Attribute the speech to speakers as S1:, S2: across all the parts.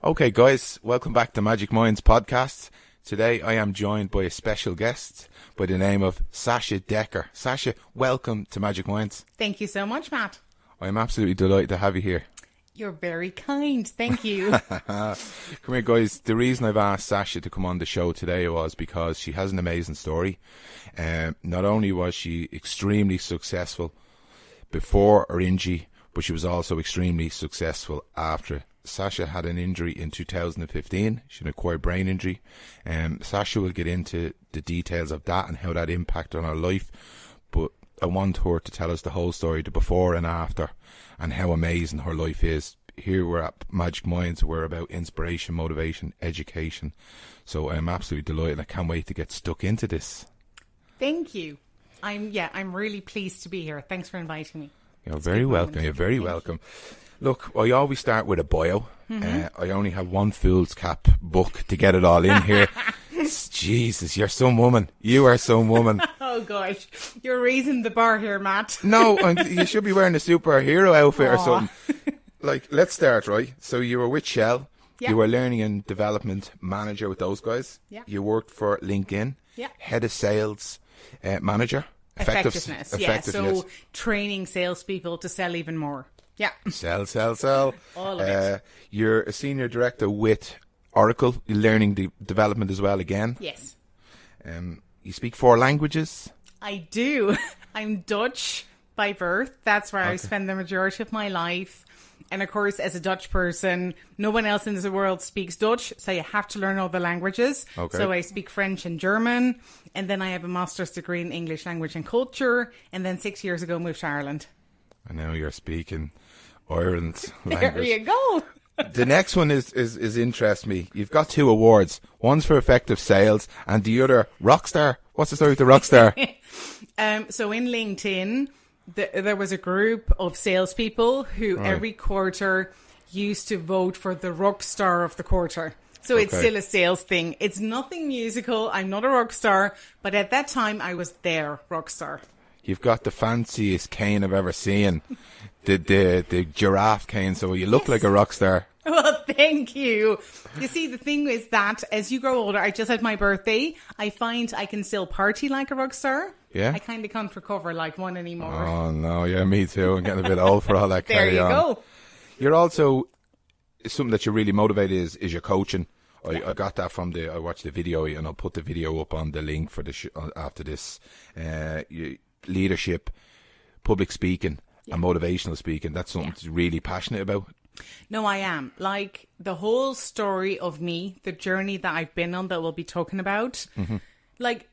S1: Okay, guys, welcome back to Magic Minds podcast. Today I am joined by a special guest by the name of Sacha Dekker. Sacha, welcome to Magic Minds.
S2: Thank you so much, Matt.
S1: I am absolutely delighted to have you here.
S2: You're very kind. Thank you.
S1: Come here, guys. The reason I've asked Sacha to come on the show today was because she has an amazing story. Not only was she extremely successful before her injury, but she was also extremely successful after. Sacha had an injury in 2015. She had an acquired brain injury. Sacha will get into the details of that and how that impacted on her life. But I want her to tell us the whole story, the before and after, and how amazing her life is. Here we're at Magic Minds. We're about inspiration, motivation, education. So I'm absolutely delighted. I can't wait to get stuck into this.
S2: Thank you. I'm really pleased to be here. Thanks for inviting me.
S1: You're very welcome. You're very welcome. Look, I always start with a bio. I only have one fool's cap book to get it all in here. Jesus, you're some woman. You are some woman.
S2: Oh, gosh. You're raising the bar here, Matt.
S1: No, you should be wearing a superhero outfit or something. Like, let's start, right? So you were with Shell. Yeah. You were learning and development manager with those guys.
S2: Yeah.
S1: You worked for LinkedIn. Yeah. Head of sales manager.
S2: Effectiveness. Yeah, so training salespeople to sell even more. Yeah.
S1: Sell.
S2: All of it.
S1: You're a senior director with Oracle, learning development as well again.
S2: Yes.
S1: You speak 4 languages?
S2: I do. I'm Dutch by birth. That's where I spend the majority of my life. And of course, as a Dutch person, no one else in the world speaks Dutch, so you have to learn all the languages. Okay. So I speak French and German, and then I have a master's degree in English language and culture, and then 6 years ago moved to Ireland.
S1: And now you're speaking Ireland's language.
S2: There you go.
S1: The next one is interests me. You've got 2 awards. One's for effective sales and the other Rockstar. What's the story with the Rockstar?
S2: So in LinkedIn, there was a group of salespeople who every quarter used to vote for the Rockstar of the quarter. So it's still a sales thing. It's nothing musical. I'm not a rock star, but at that time I was their Rockstar.
S1: You've got the fanciest cane I've ever seen. The giraffe cane, so you look like a rock star.
S2: Well, thank you. You see, the thing is that as you grow older, I just had my birthday, I find I can still party like a rock star. Yeah. I kind of can't recover like one anymore.
S1: Oh, no. Yeah, me too. I'm getting a bit old for all that carry on.
S2: There you go.
S1: You're also, something that you're really motivated is your coaching. I got that from I watched the video, and I'll put the video up on the link for after this. Leadership, public speaking, and motivational speaking. That's something you're really passionate about.
S2: No, I am. Like, the whole story of me, the journey that I've been on that we'll be talking about, like,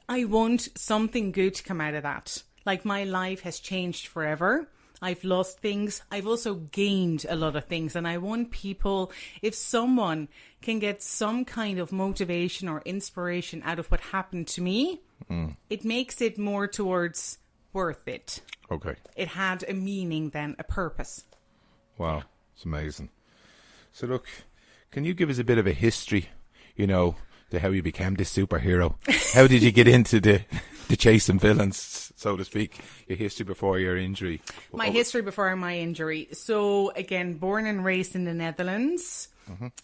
S2: I want something good to come out of that. Like, my life has changed forever. I've lost things. I've also gained a lot of things. And I want people, if someone can get some kind of motivation or inspiration out of what happened to me, it makes it more towards worth it.
S1: Okay.
S2: It had a meaning then, a purpose.
S1: Wow. It's amazing. So look, can you give us a bit of a history, to how you became this superhero? How did you get into the chasing villains, so to speak? Your history before your injury.
S2: My history before my injury. So again, born and raised in the Netherlands,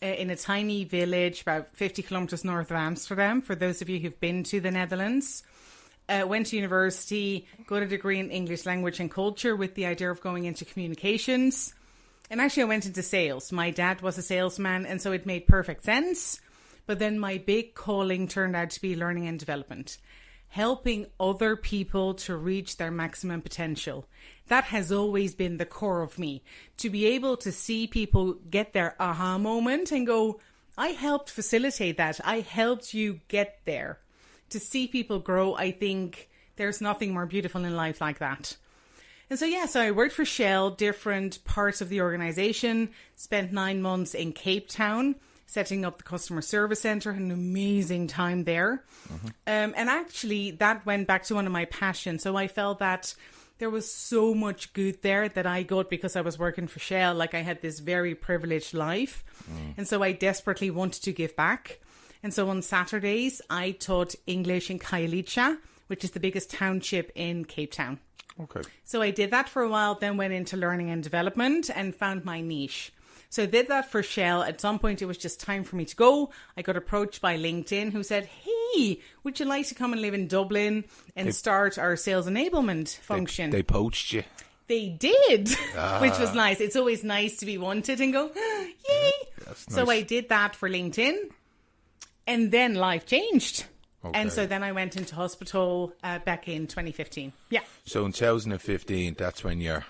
S2: in a tiny village about 50 kilometers north of Amsterdam, for those of you who've been to the Netherlands. Went to university, got a degree in English language and culture with the idea of going into communications. And actually I went into sales. My dad was a salesman, and so it made perfect sense. But then my big calling turned out to be learning and development, helping other people to reach their maximum potential. That has always been the core of me, to be able to see people get their aha moment and go, I helped facilitate that. I helped you get there. To see people grow, I think there's nothing more beautiful in life like that. And so I worked for Shell, different parts of the organization, spent 9 months in Cape Town, setting up the customer service center, an amazing time there. And actually that went back to one of my passions. So I felt that there was so much good there that I got because I was working for Shell. Like, I had this very privileged life. And so I desperately wanted to give back. And so on Saturdays, I taught English in Khayelitsha, which is the biggest township in Cape Town.
S1: Okay.
S2: So I did that for a while, then went into learning and development and found my niche. So I did that for Shell. At some point, it was just time for me to go. I got approached by LinkedIn, who said, hey, would you like to come and live in Dublin and start our sales enablement function?
S1: They poached you.
S2: They did, which was nice. It's always nice to be wanted and go, yay.
S1: That's nice.
S2: So I did that for LinkedIn, and then life changed.
S1: Okay.
S2: And so then I went into hospital back in 2015. Yeah.
S1: So in 2015, that's when your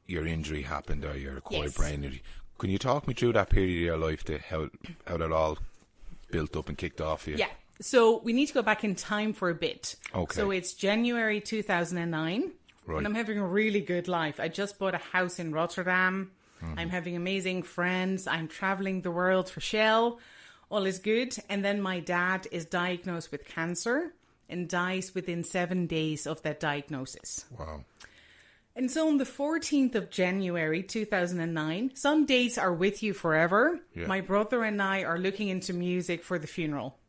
S1: injury happened, or your acquired brain injury. Can you talk me through that period of your life, how it all built up and kicked off for you?
S2: Yeah. So we need to go back in time for a bit.
S1: Okay.
S2: So it's January 2009.
S1: Right.
S2: And I'm having a really good life. I just bought a house in Rotterdam. Mm-hmm. I'm having amazing friends. I'm traveling the world for Shell. All is good. And then my dad is diagnosed with cancer and dies within 7 days of that diagnosis.
S1: Wow.
S2: And so on the 14th of January 2009, some dates are with you forever. Yeah. My brother and I are looking into music for the funeral.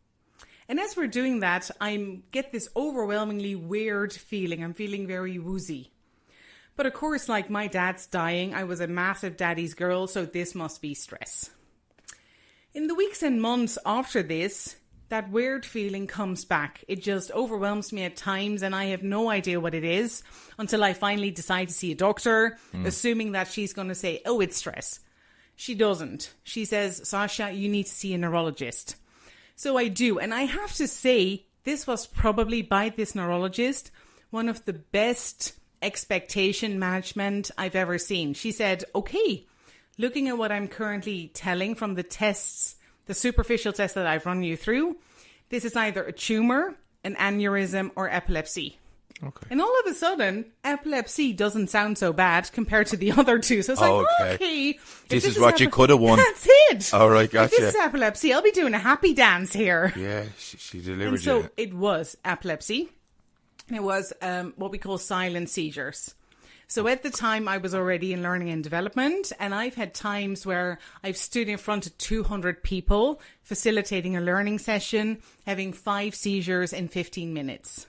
S2: And as we're doing that, I get this overwhelmingly weird feeling. I'm feeling very woozy. But of course, like my dad's dying, I was a massive daddy's girl, so this must be stress. In the weeks and months after this, that weird feeling comes back. It just overwhelms me at times, and I have no idea what it is until I finally decide to see a doctor, assuming that she's going to say, oh, it's stress. She doesn't. She says, Sacha, you need to see a neurologist. So I do. And I have to say, this was probably, by this neurologist, one of the best expectation management I've ever seen. She said, okay, looking at what I'm currently telling from the tests, the superficial tests that I've run you through, this is either a tumor, an aneurysm, or epilepsy.
S1: Okay.
S2: And all of a sudden, epilepsy doesn't sound so bad compared to the other two. So it's okay.
S1: This is what you could have won.
S2: That's it.
S1: All right, gotcha.
S2: If this is epilepsy, I'll be doing a happy dance here.
S1: Yeah, she delivered
S2: and so
S1: you.
S2: it was epilepsy. It was what we call silent seizures. So at the time, I was already in learning and development, and I've had times where I've stood in front of 200 people facilitating a learning session, having 5 seizures in 15 minutes.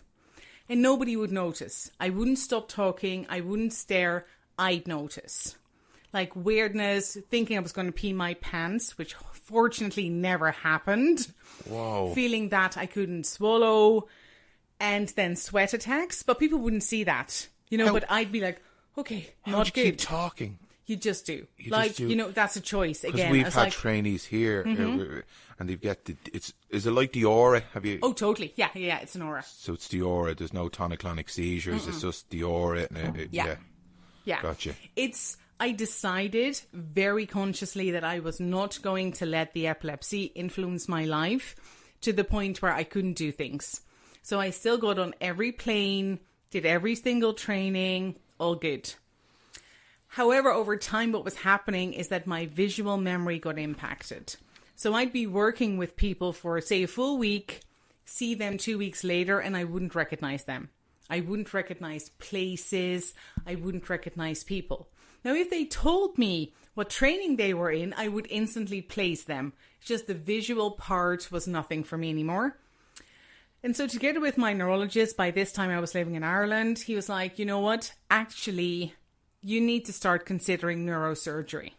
S2: And nobody would notice. I wouldn't stop talking. I wouldn't stare. I'd notice. Like weirdness, thinking I was going to pee my pants, which fortunately never happened.
S1: Whoa.
S2: Feeling that I couldn't swallow, and then sweat attacks. But people wouldn't see that, but I'd be like, okay, not good.
S1: Keep talking?
S2: You just do.
S1: Just do.
S2: That's a choice. Again,
S1: because we've had trainees here, and they've got is it like the aura? Have you?
S2: Oh, totally. Yeah, it's an aura.
S1: So it's the aura. There's no tonic-clonic seizures. It's just the aura.
S2: Yeah.
S1: Gotcha.
S2: I decided very consciously that I was not going to let the epilepsy influence my life to the point where I couldn't do things. So I still got on every plane, did every single training, all good. However, over time, what was happening is that my visual memory got impacted. So I'd be working with people for, say, a full week, see them 2 weeks later, and I wouldn't recognize them. I wouldn't recognize places. I wouldn't recognize people. Now, if they told me what training they were in, I would instantly place them. It's just the visual part was nothing for me anymore. And so together with my neurologist, by this time I was living in Ireland, he was like, you know what? Actually, you need to start considering neurosurgery. Okay.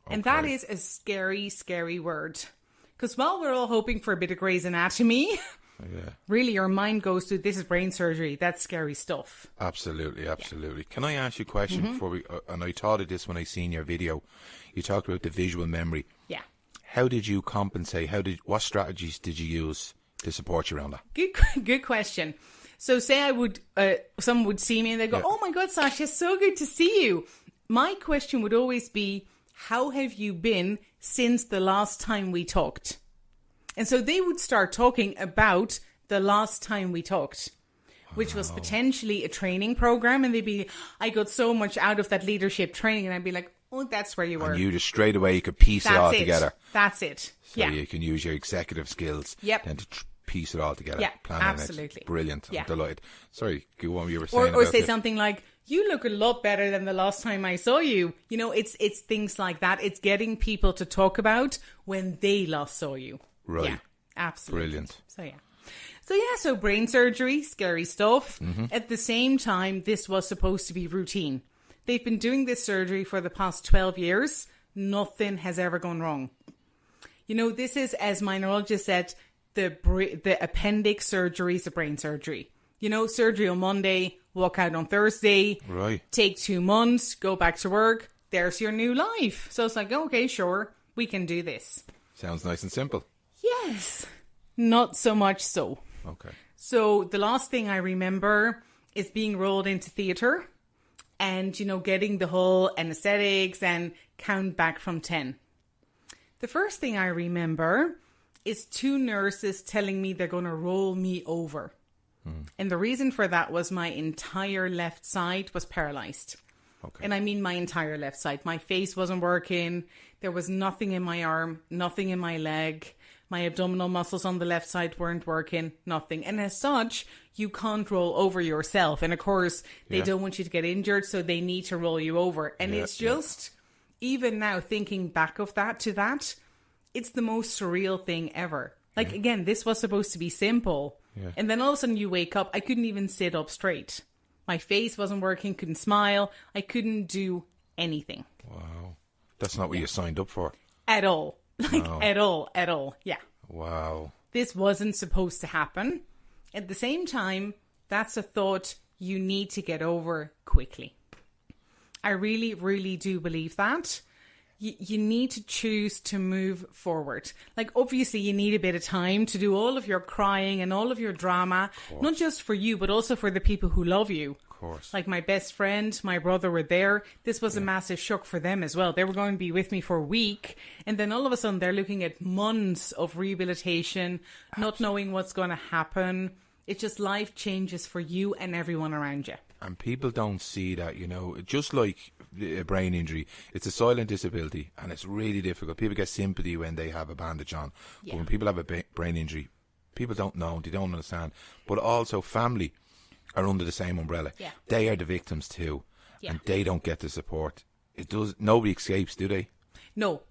S2: And that is a scary, scary word. Because while we're all hoping for a bit of Grey's Anatomy, really your mind goes to, this is brain surgery. That's scary stuff.
S1: Absolutely. Yeah. Can I ask you a question before we... and I thought of this when I seen your video. You talked about the visual memory.
S2: Yeah.
S1: How did you compensate? What strategies did you use to support you around that?
S2: Good question. So say I would, someone would see me and they go, oh my God, Sacha, it's so good to see you. My question would always be, how have you been since the last time we talked? And so they would start talking about the last time we talked, which was potentially a training program. And they'd be, I got so much out of that leadership training. And I'd be like, oh, that's where you were.
S1: And you just straight away, you could piece it all together.
S2: That's it.
S1: So you can use your executive skills then to piece it all together.
S2: Yeah, absolutely.
S1: Brilliant.
S2: Yeah.
S1: I'm delighted. Sorry, go on, you were saying
S2: or say something like, you look a lot better than the last time I saw you. It's things like that. It's getting people to talk about when they last saw you.
S1: Right.
S2: Yeah, absolutely.
S1: Brilliant.
S2: So brain surgery, scary stuff. At the same time, this was supposed to be routine. They've been doing this surgery for the past 12 years. nothing has ever gone wrong. You know, this is, as my neurologist said, the appendix surgery is a brain surgery. You know, surgery on Monday, walk out on Thursday,
S1: Right.
S2: take 2 months, go back to work. There's your new life. So it's like, okay, sure, we can do this.
S1: Sounds nice and simple.
S2: Yes. Not so much so.
S1: Okay.
S2: So the last thing I remember is being rolled into theatre and, you know, getting the whole anesthetics and count back from 10. The first thing I remember is 2 nurses telling me they're going to roll me over. And the reason for that was my entire left side was paralyzed.
S1: Okay.
S2: And I mean my entire left side. My face wasn't working. There was nothing in my arm, nothing in my leg. My abdominal muscles on the left side weren't working, nothing. And as such, you can't roll over yourself. And of course, they don't want you to get injured, so they need to roll you over. And it's just, even now thinking back of that to that, it's the most surreal thing ever. Like, again, this was supposed to be simple.
S1: Yeah.
S2: And then all of a sudden you wake up, I couldn't even sit up straight. My face wasn't working, couldn't smile. I couldn't do anything.
S1: Wow. That's not what you signed up for.
S2: At all. Like, at all. Yeah.
S1: Wow.
S2: This wasn't supposed to happen. At the same time, that's a thought you need to get over quickly. I really, really do believe that. You need to choose to move forward. Like, obviously, you need a bit of time to do all of your crying and all of your drama, not just for you, but also for the people who love you.
S1: Of course.
S2: Like my best friend, my brother were there. This was a massive shock for them as well. They were going to be with me for a week. And then all of a sudden, they're looking at months of rehabilitation, not knowing what's going to happen. It's just life changes for you and everyone around you.
S1: And people don't see that, you know, just like a brain injury, it's a silent disability and it's really difficult. People get sympathy when they have a bandage on.
S2: Yeah.
S1: But when people have a brain injury, people don't know, they don't understand. But also family are under the same umbrella.
S2: Yeah.
S1: They are the victims too.
S2: Yeah.
S1: And they don't get the support. Nobody escapes, do they?
S2: No,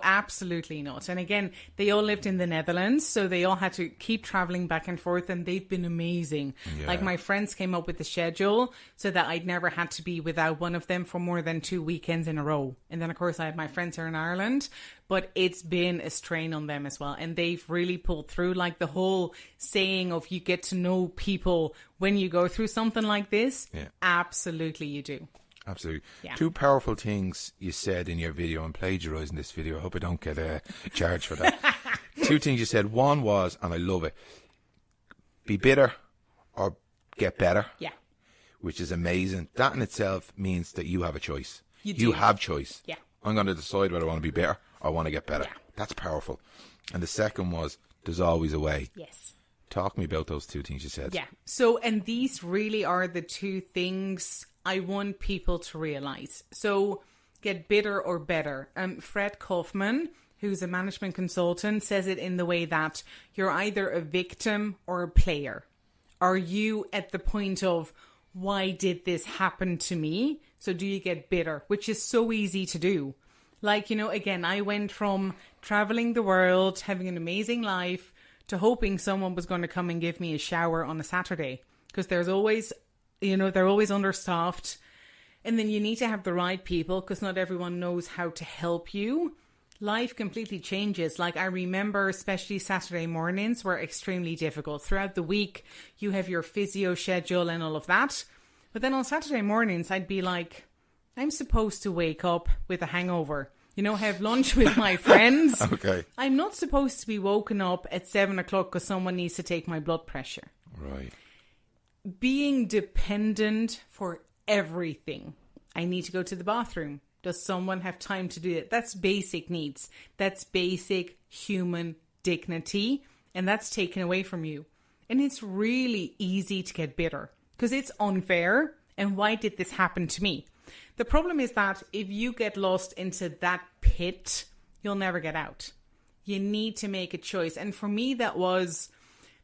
S2: absolutely not. And again, they all lived in the Netherlands, so they all had to keep traveling back and forth, and they've been amazing.
S1: Yeah.
S2: Like, my friends came up with the schedule so that I'd never had to be without one of them for more than 2 weekends in a row. And then, of course, I had my friends here in Ireland, but it's been a strain on them as well. And they've really pulled through. Like, the whole saying of you get to know people when you go through something like this.
S1: Yeah.
S2: Absolutely, you do.
S1: Absolutely.
S2: Yeah.
S1: 2 powerful things you said in your video. I'm plagiarising this video. I hope I don't get charged for that. 2 things you said. One was, and I love it, be bitter or get better.
S2: Yeah.
S1: Which is amazing. That in itself means that you have a choice.
S2: You do.
S1: You have choice.
S2: Yeah.
S1: I'm going to decide whether I want to be better or I want to get better.
S2: Yeah.
S1: That's powerful. And the second was, there's always a way.
S2: Yes.
S1: Talk to me about those 2 things you said.
S2: Yeah. So, and these really are the 2 things I want people to realize. So, get bitter or better. Fred Kaufman, who's a management consultant, says it in the way that you're either a victim or a player. Are you at the point of, why did this happen to me? So do you get bitter, which is so easy to do. Like, you know, again, I went from traveling the world, having an amazing life, to hoping someone was going to come and give me a shower on a Saturday. Because there's always, you know, they're always understaffed. And then you need to have the right people, because not everyone knows how to help you. Life completely changes. Like, I remember especially Saturday mornings were extremely difficult. Throughout the week, you have your physio schedule and all of that. But then on Saturday mornings, I'd be like, I'm supposed to wake up with a hangover. You know, have lunch with my friends.
S1: Okay.
S2: I'm not supposed to be woken up at 7 o'clock because someone needs to take my blood pressure.
S1: Right.
S2: Being dependent for everything. I need to go to the bathroom. Does someone have time to do it? That's basic needs. That's basic human dignity. And that's taken away from you. And it's really easy to get bitter because it's unfair. And why did this happen to me? The problem is that if you get lost into that pit, you'll never get out. You need to make a choice. And for me, there was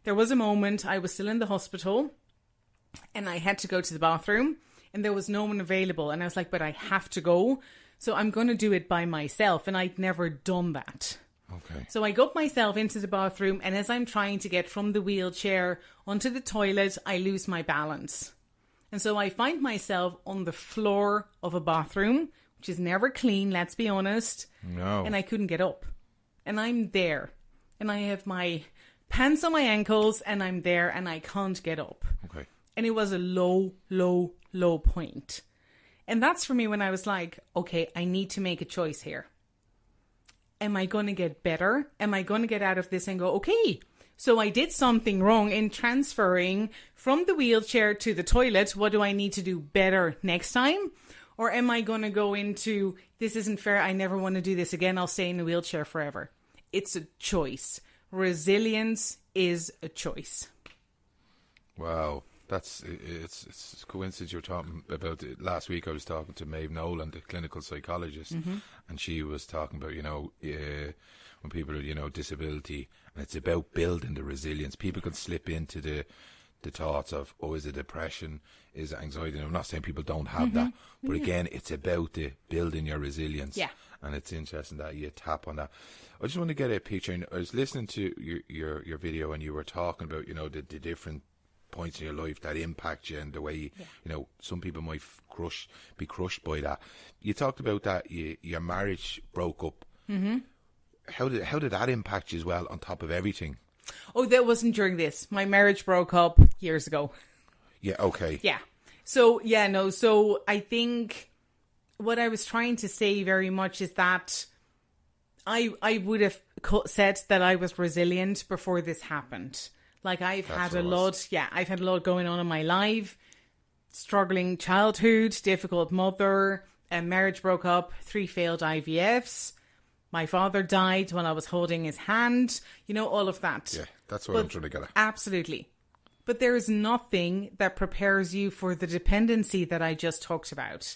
S2: a moment I was still in the hospital and I had to go to the bathroom and there was no one available. And I was like, but I have to go. So I'm going to do it by myself. And I'd never done that.
S1: Okay.
S2: So I got myself into the bathroom. And as I'm trying to get from the wheelchair onto the toilet, I lose my balance. And so I find myself on the floor of a bathroom which is never clean, let's be honest.
S1: No.
S2: And I couldn't get up. And I'm there. And I have my pants on my ankles, and I'm there, and I can't get up.
S1: Okay.
S2: And it was a low, low, low point. And that's for me when I was like, okay, I need to make a choice here. Am I going to get better? Am I going to get out of this and go, okay, so I did something wrong in transferring from the wheelchair to the toilet. What do I need to do better next time? Or am I going to go into, this isn't fair, I never want to do this again, I'll stay in the wheelchair forever. It's a choice. Resilience is a choice.
S1: Wow. It's a coincidence you were talking about it. Last week I was talking to Maeve Nolan, the clinical psychologist, and she was talking about, when people are, disability, and it's about building the resilience. People can slip into the thoughts of, is it depression, is it anxiety? And I'm not saying people don't have that, but again, it's about the building your resilience.
S2: Yeah.
S1: And it's interesting that you tap on that. I just want to get a picture. And I was listening to your video, and you were talking about, the different points in your life that impact you, and the way some people might be crushed by that. You talked about that your marriage broke up. How did that impact you as well, on top of everything?
S2: Oh, that wasn't during this. My marriage broke up years ago.
S1: Yeah. Okay.
S2: Yeah. So so I think what I was trying to say very much is that I would have said that I was resilient before this happened. Like I've had a lot going on in my life, struggling childhood, difficult mother, a marriage broke up, 3 failed IVFs. My father died when I was holding his hand, all of that.
S1: Yeah, that's what I'm trying to get at.
S2: Absolutely. But there is nothing that prepares you for the dependency that I just talked about.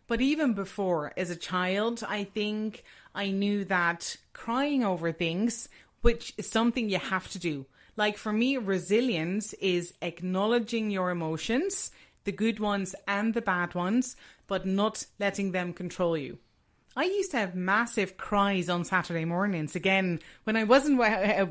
S2: But even before, as a child, I think I knew that crying over things, which is something you have to do. Like for me, resilience is acknowledging your emotions, the good ones and the bad ones, but not letting them control you. I used to have massive cries on Saturday mornings. Again, when I wasn't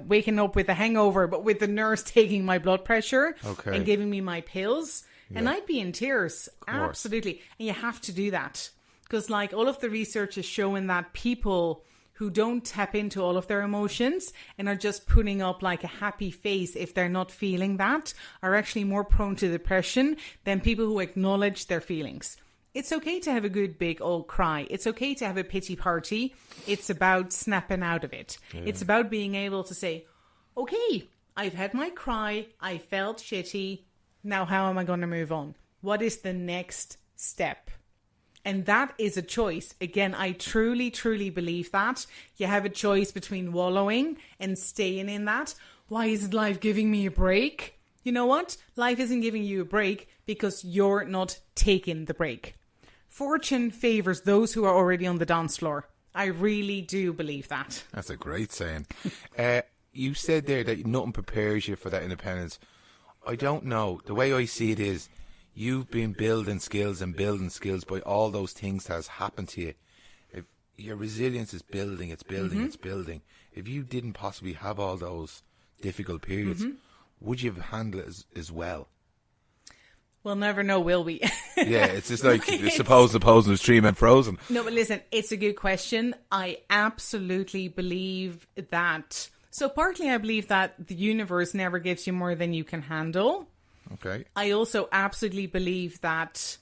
S2: waking up with a hangover, but with the nurse taking my blood pressure and giving me my pills. Yeah. And I'd be in tears. Absolutely. And you have to do that. Because all of the research is showing that people who don't tap into all of their emotions and are just putting up a happy face if they're not feeling that are actually more prone to depression than people who acknowledge their feelings. It's okay to have a good big old cry. It's okay to have a pity party. It's about snapping out of it. Yeah. It's about being able to say, okay, I've had my cry. I felt shitty. Now how am I going to move on? What is the next step? And that is a choice. Again, I truly, truly believe that. You have a choice between wallowing and staying in that. Why isn't life giving me a break? You know what? Life isn't giving you a break because you're not taking the break. Fortune favours those who are already on the dance floor. I really do believe that.
S1: That's a great saying. You said there that nothing prepares you for that independence. I don't know. The way I see it is, you've been building skills by all those things that has happened to you. If your resilience is building, it's building. If you didn't possibly have all those difficult periods, would you have handled it as well?
S2: We'll never know, will we?
S1: Yeah, it's just like, suppose the poison was 3 men frozen.
S2: No, but listen, it's a good question. I absolutely believe that. So partly I believe that the universe never gives you more than you can handle.
S1: Okay.
S2: I also absolutely believe that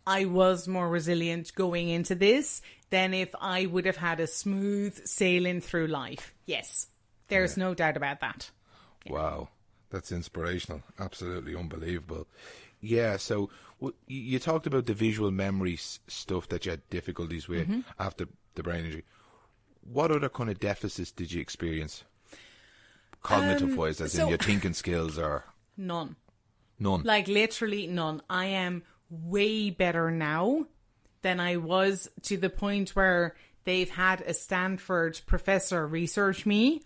S2: I was more resilient going into this than if I would have had a smooth sailing through life. Yes, there's no doubt about that. Yeah.
S1: Wow, that's inspirational. Absolutely unbelievable. Yeah, so you talked about the visual memory stuff that you had difficulties with after the brain injury. What other kind of deficits did you experience? Cognitive-wise, as in your thinking skills, or?
S2: None.
S1: None?
S2: Literally none. I am way better now than I was, to the point where they've had a Stanford professor research me,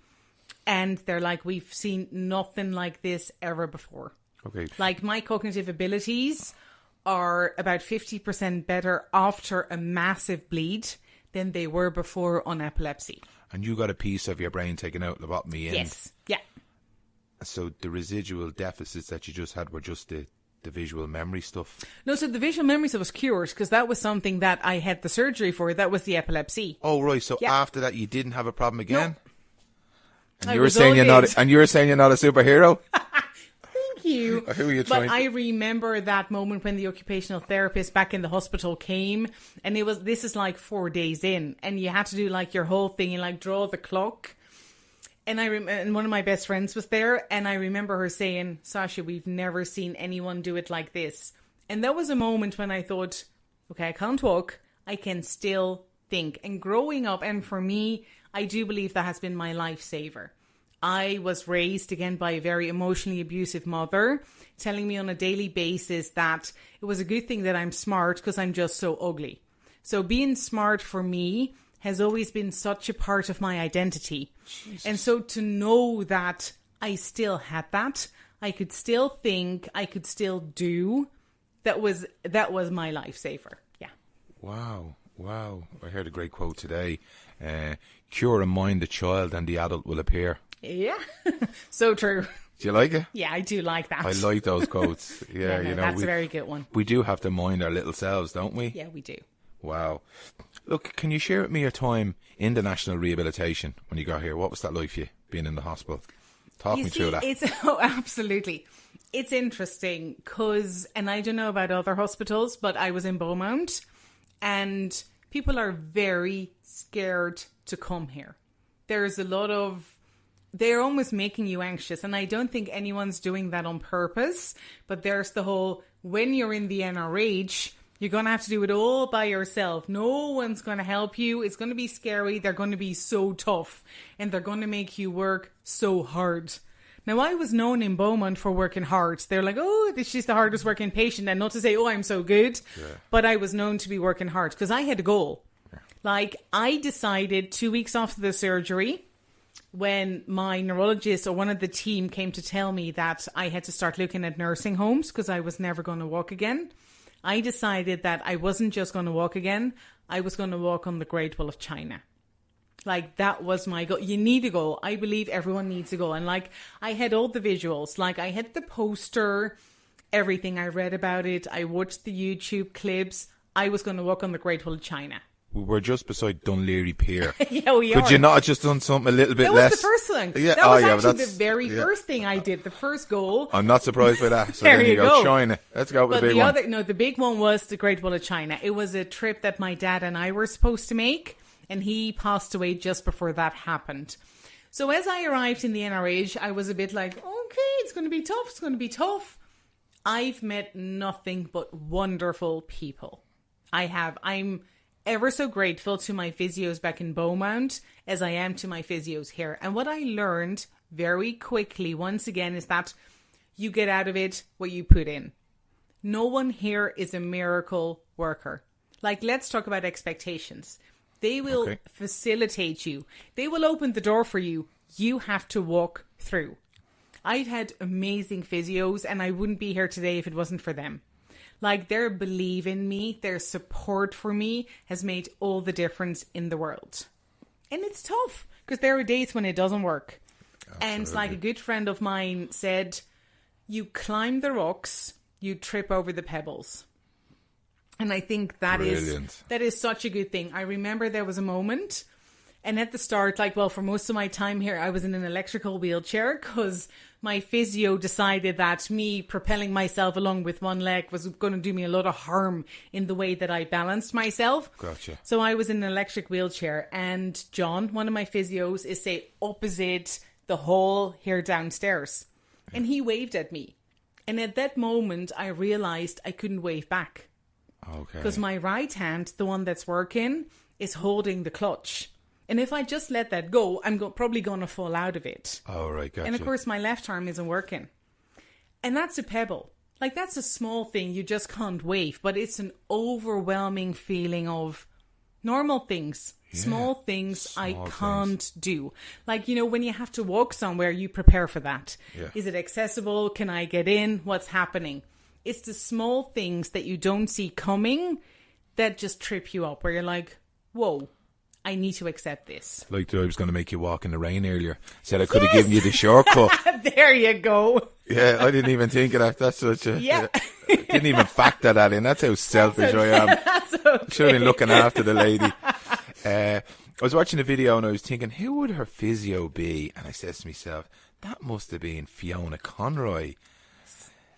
S2: and they're like, we've seen nothing like this ever before.
S1: Okay.
S2: My cognitive abilities are about 50% better after a massive bleed than they were before on epilepsy.
S1: And you got a piece of your brain taken out, lobotomy in?
S2: Yes. Yeah.
S1: So the residual deficits that you just had were just the the visual memory stuff?
S2: No, so the visual memory stuff was cured because that was something that I had the surgery for. That was the epilepsy.
S1: Oh, right. So after that, you didn't have a problem again?
S2: No.
S1: And you were saying you're not a superhero?
S2: Thank you.
S1: Who are you trying?
S2: But I remember that moment when the occupational therapist back in the hospital came, and this is like 4 days in, and you had to do like your whole thing and like draw the clock. And and one of my best friends was there, and I remember her saying, "Sacha, we've never seen anyone do it like this." And that was a moment when I thought, okay, I can't walk, I can still think. And growing up, and for me, I do believe that has been my lifesaver. I was raised again by a very emotionally abusive mother, telling me on a daily basis that it was a good thing that I'm smart because I'm just so ugly. So being smart for me has always been such a part of my identity. Jesus. And so to know that I still had that, I could still think, I could still do, that was my lifesaver. Yeah.
S1: Wow. I heard a great quote today. Cure and mind the child and the adult will appear.
S2: Yeah. So true.
S1: Do you like it?
S2: Yeah, I do like that.
S1: I like those quotes. Yeah,
S2: that's a very good one.
S1: We do have to mind our little selves, don't we?
S2: Yeah, we do.
S1: Wow. Look, can you share with me your time in the National Rehabilitation when you got here? What was that like for you, being in the hospital? Talk me through that.
S2: Absolutely. It's interesting because, and I don't know about other hospitals, but I was in Beaumont and people are very scared to come here. There's a lot of, they're almost making you anxious. And I don't think anyone's doing that on purpose, but there's the whole, when you're in the NRH, you're going to have to do it all by yourself. No one's going to help you. It's going to be scary. They're going to be so tough and they're going to make you work so hard. Now, I was known in Beaumont for working hard. They're like, oh, she's the hardest working patient. And not to say, oh, I'm so good. Yeah. But I was known to be working hard because I had a goal. Yeah. Like, I decided 2 weeks after the surgery, when my neurologist or one of the team came to tell me that I had to start looking at nursing homes because I was never going to walk again. I decided that I wasn't just going to walk again. I was going to walk on the Great Wall of China. Like, that was my goal. You need a goal. I believe everyone needs a goal. And like, I had all the visuals. Like, I had the poster, everything. I read about it. I watched the YouTube clips. I was going to walk on the Great Wall of China.
S1: We were just beside Dunleary Pier.
S2: Yeah, we
S1: are. Could you not have just done something a little bit less?
S2: That was the first thing.
S1: Yeah.
S2: That was actually the very first thing I did. The first goal.
S1: I'm not surprised by that. So
S2: there
S1: then
S2: you go.
S1: China. Let's go with the big one.
S2: The big one was the Great Wall of China. It was a trip that my dad and I were supposed to make, and he passed away just before that happened. So as I arrived in the NRH, I was a bit like, okay, it's going to be tough. It's going to be tough. I've met nothing but wonderful people. I'm ever so grateful to my physios back in Beaumont as I am to my physios here. And what I learned very quickly, once again, is that you get out of it what you put in. No one here is a miracle worker. Like, let's talk about expectations. They will facilitate you. They will open the door for you. You have to walk through. I've had amazing physios and I wouldn't be here today if it wasn't for them. Like, their belief in me, their support for me has made all the difference in the world. And it's tough because there are days when it doesn't work. Absolutely. And like a good friend of mine said, you climb the rocks, you trip over the pebbles. And I think that is such a good thing. I remember there was a moment, and at the start, for most of my time here, I was in an electrical wheelchair because my physio decided that me propelling myself along with one leg was going to do me a lot of harm in the way that I balanced myself.
S1: Gotcha.
S2: So I was in an electric wheelchair, and John, one of my physios, is opposite the hall here downstairs. Yeah. And he waved at me. And at that moment, I realized I couldn't wave back.
S1: Okay.
S2: Because my right hand, the one that's working, is holding the clutch. And if I just let that go, I'm probably going to fall out of it.
S1: Oh, right, gotcha.
S2: And of course, my left arm isn't working. And that's a pebble. Like, that's a small thing you just can't wave. But it's an overwhelming feeling of normal things. Yeah, small things I can't do. Like, when you have to walk somewhere, you prepare for that. Yeah. Is it accessible? Can I get in? What's happening? It's the small things that you don't see coming that just trip you up, where you're like, whoa, I need to accept this.
S1: Like I was going to make you walk in the rain earlier. Said I could have given you the shortcut.
S2: There you go.
S1: Yeah, I didn't even think of that. That's such a...
S2: Yeah.
S1: Didn't even factor that in. That's how selfish I am.
S2: That's okay.
S1: Should have been looking after the lady. I was watching the video and I was thinking, who would her physio be? And I said to myself, that must have been Fiona Conroy.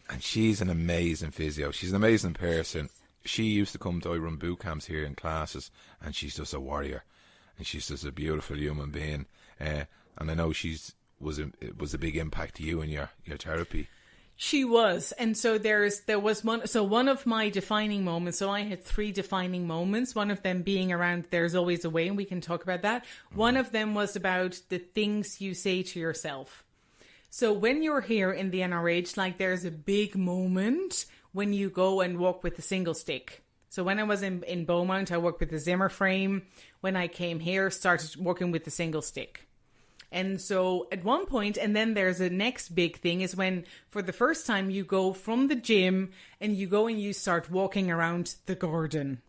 S1: And she's an amazing physio. She's an amazing person. She used to come to, I run boot camps here in classes, and she's just a warrior. And she's just a beautiful human being. And I know it was a big impact to you and your therapy.
S2: She was. And so there was one of my defining moments. So I had 3 defining moments. One of them being around there's always a way, and we can talk about that. One of them was about the things you say to yourself. So when you're here in the NRH, like there's a big moment when you go and walk with a single stick. So when I was in Beaumont, I worked with the Zimmer frame. When I came here, started working with the single stick. And so at one point, and then there's a next big thing is when for the first time you go from the gym and you go and you start walking around the garden.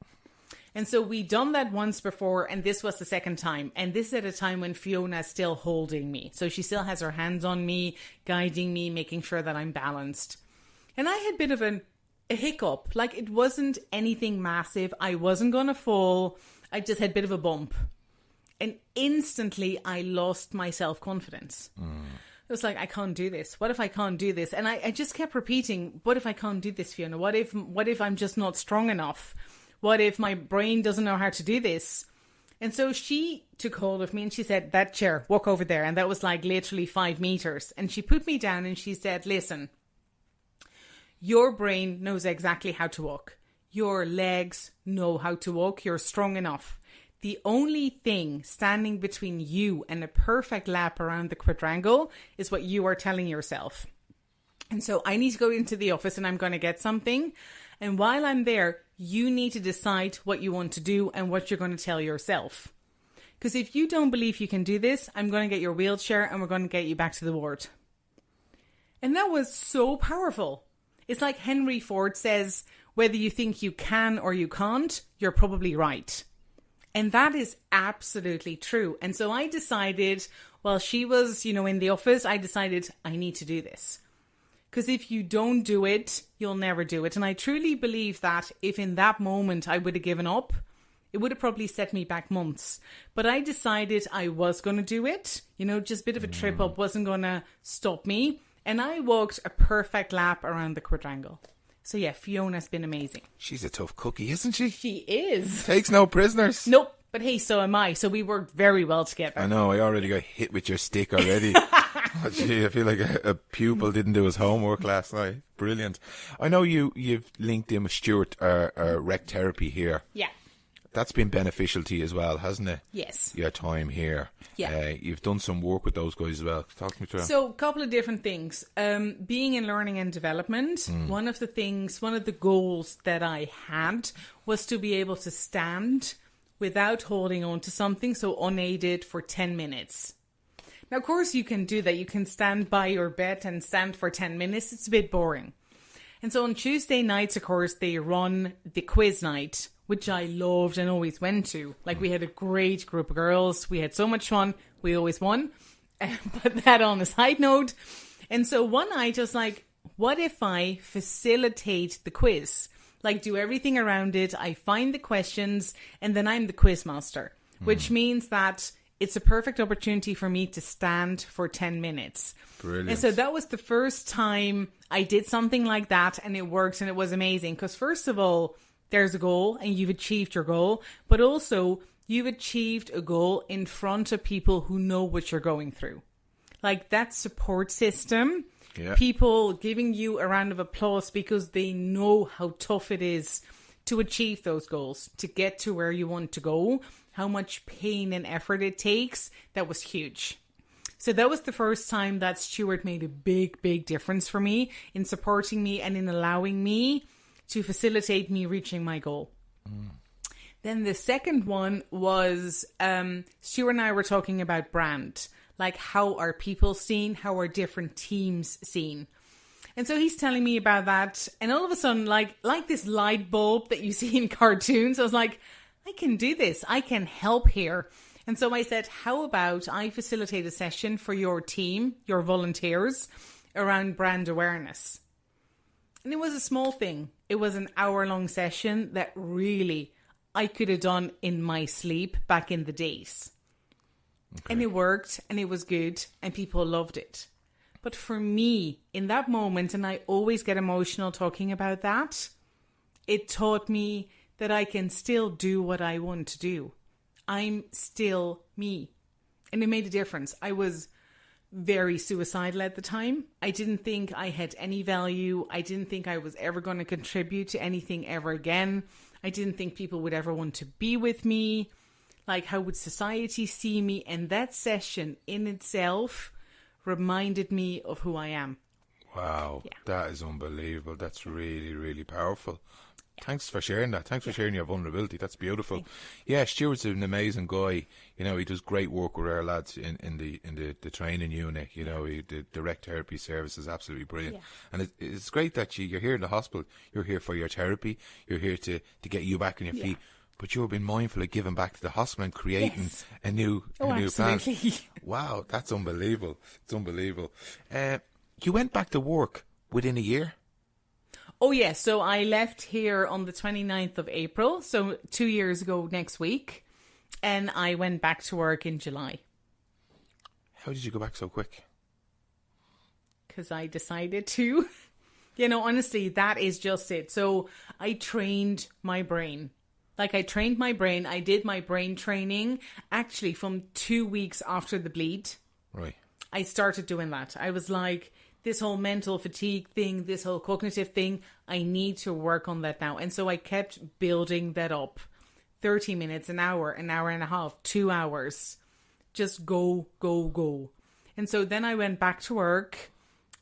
S2: And so we done that once before, and this was the second time. And this is at a time when Fiona's still holding me. So she still has her hands on me, guiding me, making sure that I'm balanced. And I had a bit of a hiccup. Like it wasn't anything massive. I wasn't going to fall. I just had a bit of a bump. And instantly I lost my self-confidence. It was like, I can't do this. What if I can't do this? And I just kept repeating, what if I can't do this, Fiona? What if I'm just not strong enough? What if my brain doesn't know how to do this? And so she took hold of me and she said, that chair, walk over there. And that was like literally 5 meters. And she put me down and she said, listen, your brain knows exactly how to walk. Your legs know how to walk. You're strong enough. The only thing standing between you and a perfect lap around the quadrangle is what you are telling yourself. And so I need to go into the office and I'm going to get something. And while I'm there, you need to decide what you want to do and what you're going to tell yourself. Because if you don't believe you can do this, I'm going to get your wheelchair and we're going to get you back to the ward. And that was so powerful. It's like Henry Ford says, whether you think you can or you can't, you're probably right. And that is absolutely true. And so I decided, while she was, in the office, I decided I need to do this. Because if you don't do it, you'll never do it. And I truly believe that if in that moment I would have given up, it would have probably set me back months. But I decided I was going to do it. Just a bit of a trip up wasn't going to stop me. And I walked a perfect lap around the quadrangle. So yeah, Fiona's been amazing.
S1: She's a tough cookie, isn't she?
S2: She is.
S1: Takes no prisoners.
S2: Nope. But hey, so am I. So we worked very well together.
S1: I know. I already got hit with your stick already. Oh, gee, I feel like a pupil didn't do his homework last night. Brilliant. I know you've linked in with Stuart, rec therapy here.
S2: Yeah.
S1: That's been beneficial to you as well, hasn't it?
S2: Yes.
S1: Your time here.
S2: Yeah.
S1: You've done some work with those guys as well. Talk to me through that.
S2: So a couple of different things. Being in learning and development, one of the goals that I had was to be able to stand without holding on to something, so unaided for 10 minutes. Now, of course, you can do that. You can stand by your bed and stand for 10 minutes. It's a bit boring. And so on Tuesday nights, of course, they run the quiz night, which I loved and always went to. Like, we had a great group of girls. We had so much fun. We always won. Put that on a side note. And so one night I was like, what if I facilitate the quiz? Like, do everything around it. I find the questions and then I'm the quiz master, which means that it's a perfect opportunity for me to stand for 10 minutes.
S1: Brilliant.
S2: And so that was the first time I did something like that, and it worked and it was amazing. Because first of all, there's a goal and you've achieved your goal, but also you've achieved a goal in front of people who know what you're going through. Like that support system, people giving you a round of applause because they know how tough it is to achieve those goals, to get to where you want to go, how much pain and effort it takes. That was huge. So that was the first time that Stuart made a big, big difference for me in supporting me and in allowing me to facilitate me reaching my goal. Then the second one was Stuart and I were talking about brand. Like, how are people seen? How are different teams seen? And so he's telling me about that. And all of a sudden, like this light bulb that you see in cartoons, I was like, I can do this. I can help here. And so I said, how about I facilitate a session for your team, your volunteers, around brand awareness? And it was a small thing. It was an hour-long session that really I could have done in my sleep back in the days. Okay. And it worked, and it was good, and people loved it. But for me, in that moment, and I always get emotional talking about that, it taught me that I can still do what I want to do. I'm still me. And it made a difference. I was very suicidal at the time. I didn't think I had any value. I didn't think I was ever going to contribute to anything ever again. I didn't think people would ever want to be with me. Like, how would society see me? And that session in itself reminded me of who I am.
S1: Wow, yeah. That is unbelievable. That's really, really powerful. Thanks for sharing that. Thanks for sharing your vulnerability. That's beautiful. Yeah, Stuart's an amazing guy. You know, he does great work with our lads in the training unit. You know, the direct therapy service is absolutely brilliant. Yeah. And it's great that you're here in the hospital. You're here for your therapy. You're here to get you back on your feet. But you've been mindful of giving back to the hospital and creating a new plan. Wow, that's unbelievable. It's unbelievable. You went back to work within a year?
S2: Oh, yes. So I left here on the 29th of April, so 2 years ago next week, and I went back to work in July.
S1: How did you go back so quick?
S2: Because I decided to. You know, honestly, that is just it. So I trained my brain. Like, I trained my brain. I did my brain training actually from 2 weeks after the bleed.
S1: Right.
S2: I started doing that. I was like, this whole mental fatigue thing, this whole cognitive thing, I need to work on that now. And so I kept building that up. 30 minutes, an hour and a half, 2 hours. Just go, go, go. And so then I went back to work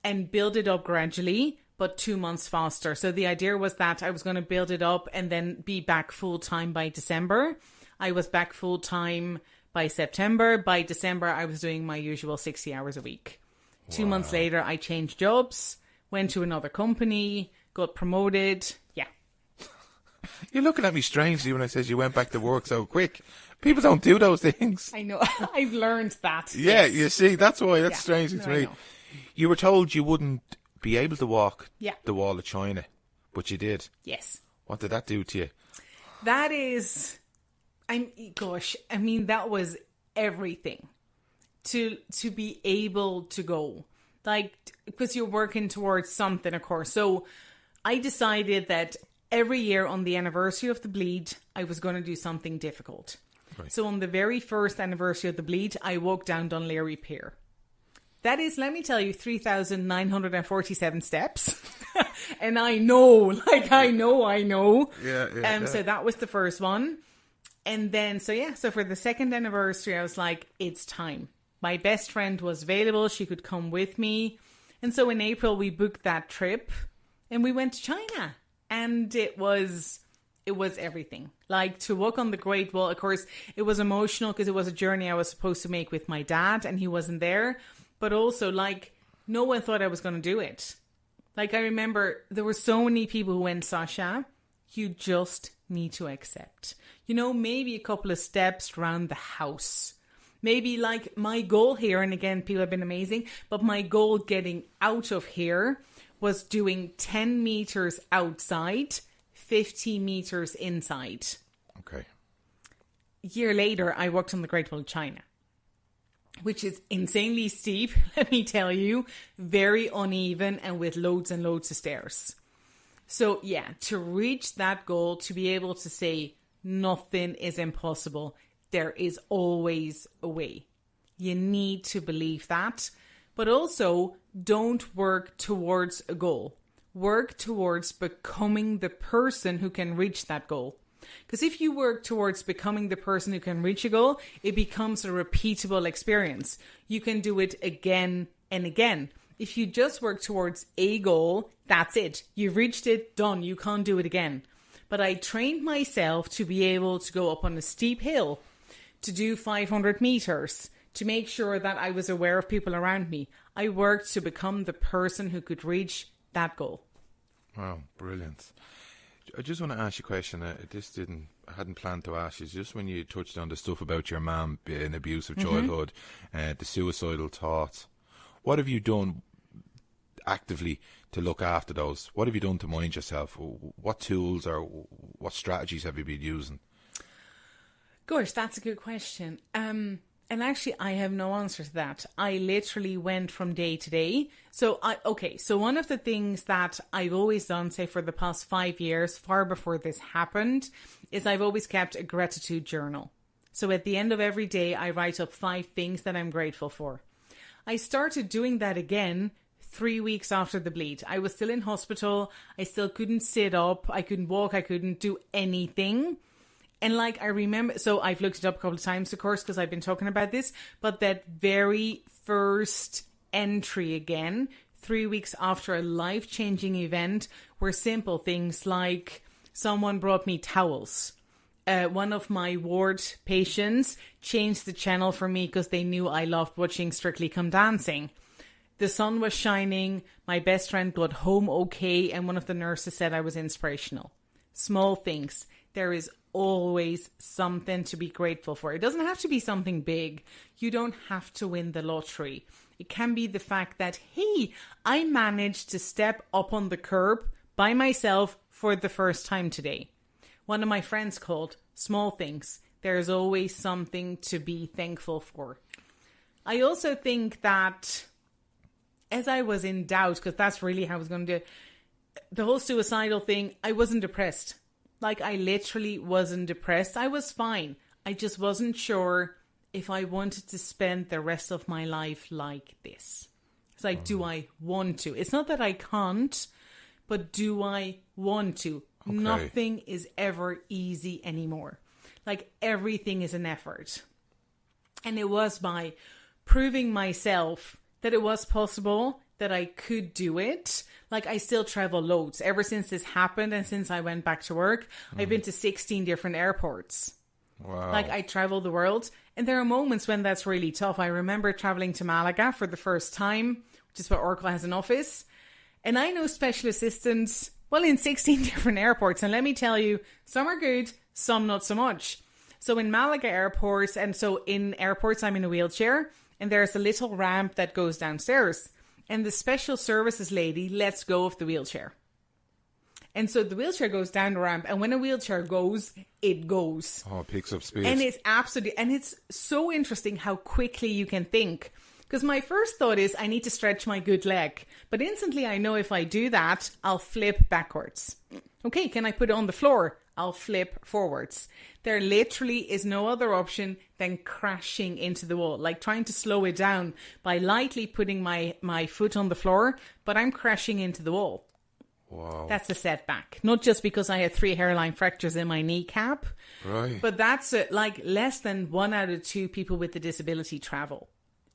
S2: and build it up gradually, but 2 months faster. So the idea was that I was going to build it up and then be back full time by December. I was back full time by September. By December, I was doing my usual 60 hours a week. Wow. 2 months later, I changed jobs, went to another company, got promoted. Yeah.
S1: You're looking at me strangely when I said you went back to work so quick. People don't do those things.
S2: I know. I've learned that.
S1: Yeah, yes. You see, that's why. That's strange to me. You were told you wouldn't be able to walk the wall of China, but you did.
S2: Yes.
S1: What did that do to you?
S2: That is, I mean, that was everything. To be able to go, like, because you're working towards something, of course. So I decided that every year on the anniversary of the bleed, I was going to do something difficult. Right. So on the very first anniversary of the bleed, I walked down Dunleary Pier. That is, let me tell you, 3,947 steps. And I know. Yeah. So that was the first one. And then, so for the second anniversary, I was like, it's time. My best friend was available. She could come with me. And so in April, we booked that trip and we went to China. And it was everything. Like, to walk on the Great Wall, of course, it was emotional because it was a journey I was supposed to make with my dad and he wasn't there. But also, like, no one thought I was going to do it. Like, I remember there were so many people who went, Sacha, you just need to accept. You know, maybe a couple of steps around the house. Maybe, like, my goal here, and again, people have been amazing, but my goal getting out of here was doing 10 meters outside, 50 meters inside.
S1: Okay.
S2: A year later, I worked on the Great Wall of China, which is insanely steep, let me tell you, very uneven and with loads and loads of stairs. So yeah, to reach that goal, to be able to say nothing is impossible, there is always a way. You need to believe that, but also don't work towards a goal. Work towards becoming the person who can reach that goal. Because if you work towards becoming the person who can reach a goal, it becomes a repeatable experience. You can do it again and again. If you just work towards a goal, that's it. You've reached it, done. You can't do it again. But I trained myself to be able to go up on a steep hill, to do 500 meters, to make sure that I was aware of people around me. I worked to become the person who could reach that goal.
S1: Wow, brilliant. I just want to ask you a question. I hadn't planned to ask you. Just when you touched on the stuff about your mum being an abusive childhood, the suicidal thoughts, what have you done actively to look after those? What have you done to mind yourself? What tools or what strategies have you been using?
S2: Gosh, that's a good question. And actually, I have no answer to that. I literally went from day to day. So one of the things that I've always done, say for the past 5 years, far before this happened, is I've always kept a gratitude journal. So at the end of every day, I write up 5 things that I'm grateful for. I started doing that again 3 weeks after the bleed. I was still in hospital. I still couldn't sit up. I couldn't walk. I couldn't do anything. And like, I remember, so I've looked it up a couple of times, of course, because I've been talking about this, but that very first entry again, 3 weeks after a life-changing event, were simple things like someone brought me towels. One of my ward patients changed the channel for me because they knew I loved watching Strictly Come Dancing. The sun was shining, my best friend got home okay, and one of the nurses said I was inspirational. Small things. There is always something to be grateful for. It doesn't have to be something big. You don't have to win the lottery. It can be the fact that, hey, I managed to step up on the curb by myself for the first time today. One of my friends called small things. There's always something to be thankful for. I also think that as I was in doubt, because that's really how I was going to do it, the whole suicidal thing, I wasn't depressed. Like, I literally wasn't depressed. I was fine. I just wasn't sure if I wanted to spend the rest of my life like this. It's like, do I want to? It's not that I can't, but do I want to? Okay. Nothing is ever easy anymore. Like, everything is an effort. And it was by proving myself that it was possible, that I could do it. Like, I still travel loads. Ever since this happened and since I went back to work, I've been to 16 different airports.
S1: Wow.
S2: Like, I travel the world. And there are moments when that's really tough. I remember traveling to Malaga for the first time, which is where Oracle has an office. And I know special assistants, well, in 16 different airports. And let me tell you, some are good, some not so much. So in Malaga airports, and so in airports, I'm in a wheelchair. And there's a little ramp that goes downstairs. And the special services lady lets go of the wheelchair. And so the wheelchair goes down the ramp. And when a wheelchair goes, it goes.
S1: Oh, it picks up speed.
S2: And it's absolutely... And it's so interesting how quickly you can think. Because my first thought is, I need to stretch my good leg. But instantly I know if I do that, I'll flip backwards. Okay, can I put it on the floor? I'll flip forwards. There literally is no other option than crashing into the wall. Like trying to slow it down by lightly putting my foot on the floor, but I'm crashing into the wall.
S1: Wow.
S2: That's a setback. Not just because I had 3 hairline fractures in my kneecap.
S1: Right.
S2: But that's like less than 1 out of 2 people with a disability travel.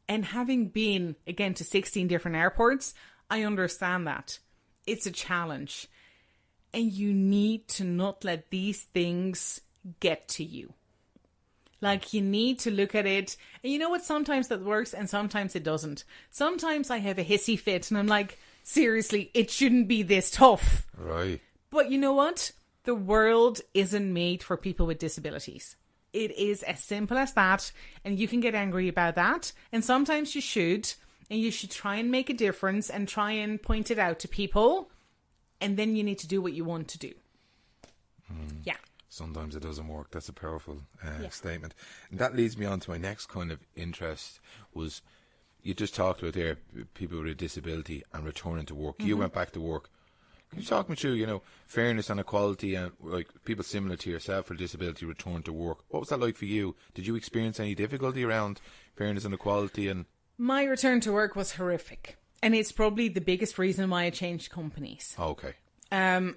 S2: And having been, again, to 16 different airports, I understand that. It's a challenge. And you need to not let these things get to you. Like, you need to look at it. And you know what? Sometimes that works and sometimes it doesn't. Sometimes I have a hissy fit and I'm like, seriously, it shouldn't be this tough.
S1: Right.
S2: But you know what? The world isn't made for people with disabilities. It is as simple as that. And you can get angry about that. And sometimes you should. And you should try and make a difference and try and point it out to people. And then you need to do what you want to do. Yeah.
S1: Sometimes it doesn't work. That's a powerful statement. And that leads me on to my next kind of interest was, you just talked about there, people with a disability and returning to work. You went back to work. Can you talk me through, fairness and equality and like people similar to yourself with disability return to work? What was that like for you? Did you experience any difficulty around fairness and equality? And
S2: my return to work was horrific. And it's probably the biggest reason why I changed companies.
S1: Oh, okay.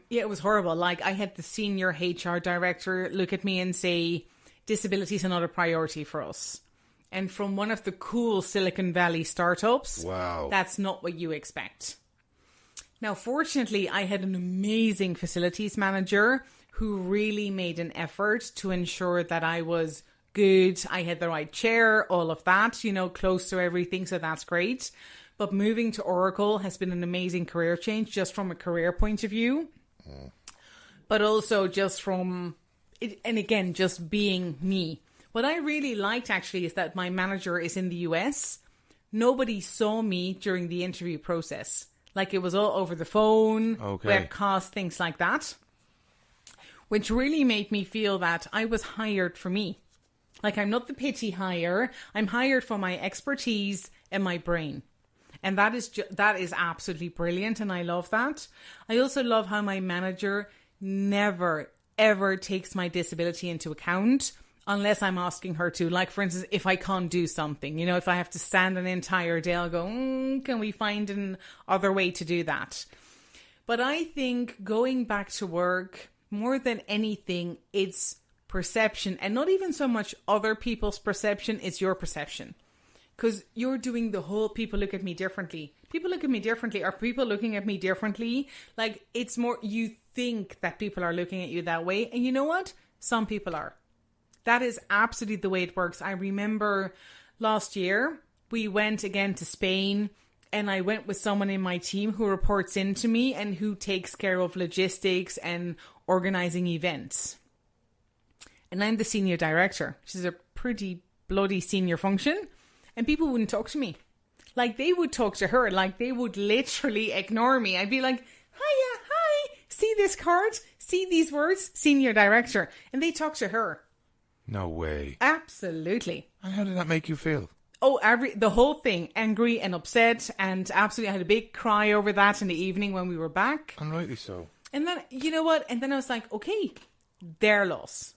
S2: It was horrible. Like, I had the senior HR director look at me and say, disabilities are not a priority for us. And from one of the cool Silicon Valley startups,
S1: wow,
S2: that's not what you expect. Now, fortunately, I had an amazing facilities manager who really made an effort to ensure that I was good. I had the right chair, all of that, close to everything. So that's great. But moving to Oracle has been an amazing career change just from a career point of view. but also just from it, and again, just being me. What I really liked actually is that my manager is in the US. Nobody saw me during the interview process. Like, it was all over the phone, webcast, things like that. Which really made me feel that I was hired for me. Like, I'm not the pity hire. I'm hired for my expertise and my brain. And that is absolutely brilliant, and I love that. I also love how my manager never, ever takes my disability into account unless I'm asking her to. Like, for instance, if I can't do something, you know, if I have to stand an entire day, I'll go, can we find an other way to do that? But I think going back to work, more than anything, it's perception, and not even so much other people's perception, it's your perception. Because you're doing the whole people look at me differently. People look at me differently. Are people looking at me differently? Like, it's more, you think that people are looking at you that way. And you know what? Some people are. That is absolutely the way it works. I remember last year, we went again to Spain, and I went with someone in my team who reports into me and who takes care of logistics and organizing events. And I'm the senior director, which is a pretty bloody senior function. And people wouldn't talk to me. Like, they would talk to her. Like, they would literally ignore me. I'd be like, hiya, hi, see this card? See these words? Senior director. And they talk to her.
S1: No way.
S2: Absolutely.
S1: And how did that make you feel?
S2: Oh, the whole thing. Angry and upset. And absolutely, I had a big cry over that in the evening when we were back.
S1: And rightly so.
S2: And then, you know what? And then I was like, okay, their loss.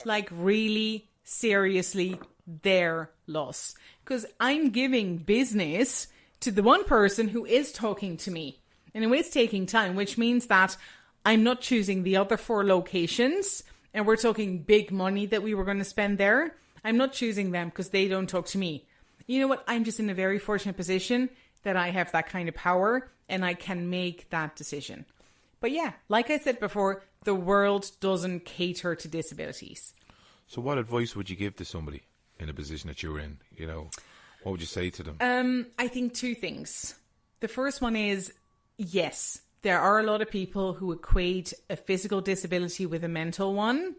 S2: Like, really, seriously, their loss. Because I'm giving business to the one person who is talking to me and who is taking time, which means that I'm not choosing the other 4 locations, and we're talking big money that we were going to spend there. I'm not choosing them because they don't talk to me. You know what? I'm just in a very fortunate position that I have that kind of power and I can make that decision. But yeah, like I said before, the world doesn't cater to disabilities.
S1: So what advice would you give to somebody in a position that you're in? You know, what would you say to them?
S2: I think 2 things. The first one is, yes, there are a lot of people who equate a physical disability with a mental one.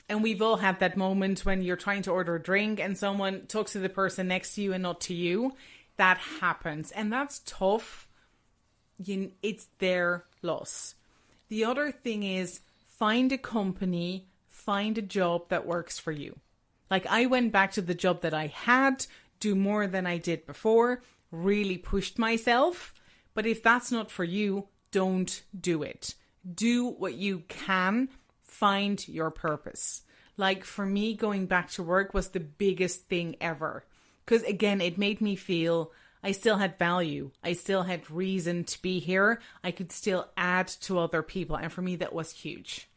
S2: And we've all had that moment when you're trying to order a drink and someone talks to the person next to you and not to you. That happens. And that's tough. It's their loss. The other thing is, find a company, find a job that works for you. Like, I went back to the job that I had, do more than I did before, really pushed myself. But if that's not for you, don't do it. Do what you can, find your purpose. Like, for me, going back to work was the biggest thing ever. Because again, it made me feel I still had value. I still had reason to be here. I could still add to other people. And for me, that was huge.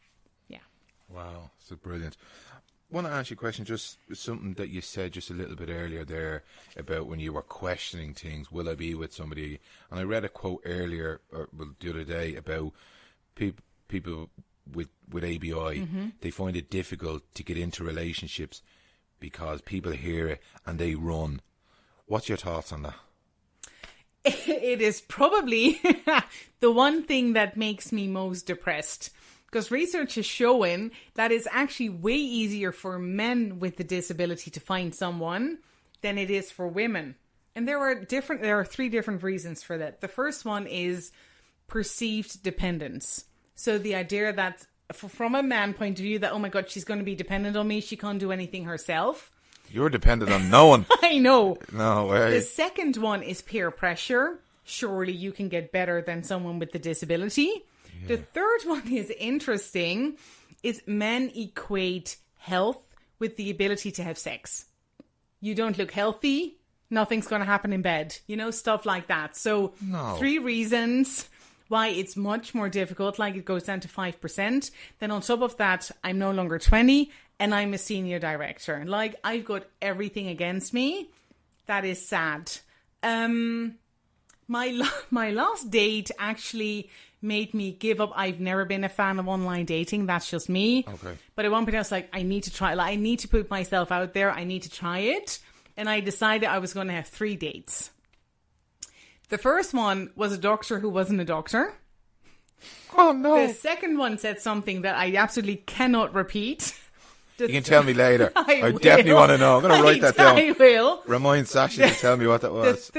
S2: Yeah.
S1: Wow, so brilliant. I want to ask you a question, just something that you said just a little bit earlier there about when you were questioning things. Will I be with somebody? And I read a quote earlier, the other day, about people with ABI. Mm-hmm. They find it difficult to get into relationships because people hear it and they run. What's your thoughts on that?
S2: It is probably the one thing that makes me most depressed. Because research is showing that it's actually way easier for men with a disability to find someone than it is for women. And there are 3 different reasons for that. The first one is perceived dependence. So the idea that from a man point of view that, oh my God, she's going to be dependent on me. She can't do anything herself. You're dependent on no one. I know. No way. The second one is peer pressure. Surely you can get better than someone with the disability. The third one is interesting, is men equate health with the ability to have sex. You don't look healthy, nothing's going to happen in bed. You know, stuff like that. So 3 reasons why it's much more difficult, like it goes down to 5%. Then on top of that, I'm no longer 20 and I'm a senior director. Like, I've got everything against me. That is sad. My last date actually made me give up. I've never been a fan of online dating. That's just me. Okay. But at one point I was like, I need to try. Like, I need to put myself out there. I need to try it. And I decided I was going to have 3 dates. The first one was a doctor who wasn't a doctor.
S1: Oh, no.
S2: The second one said something that I absolutely cannot repeat.
S1: You can tell me later. I
S2: will.
S1: definitely want to know. I'm going to write that down.
S2: I will.
S1: Remind Sacha to tell me what that was.
S2: The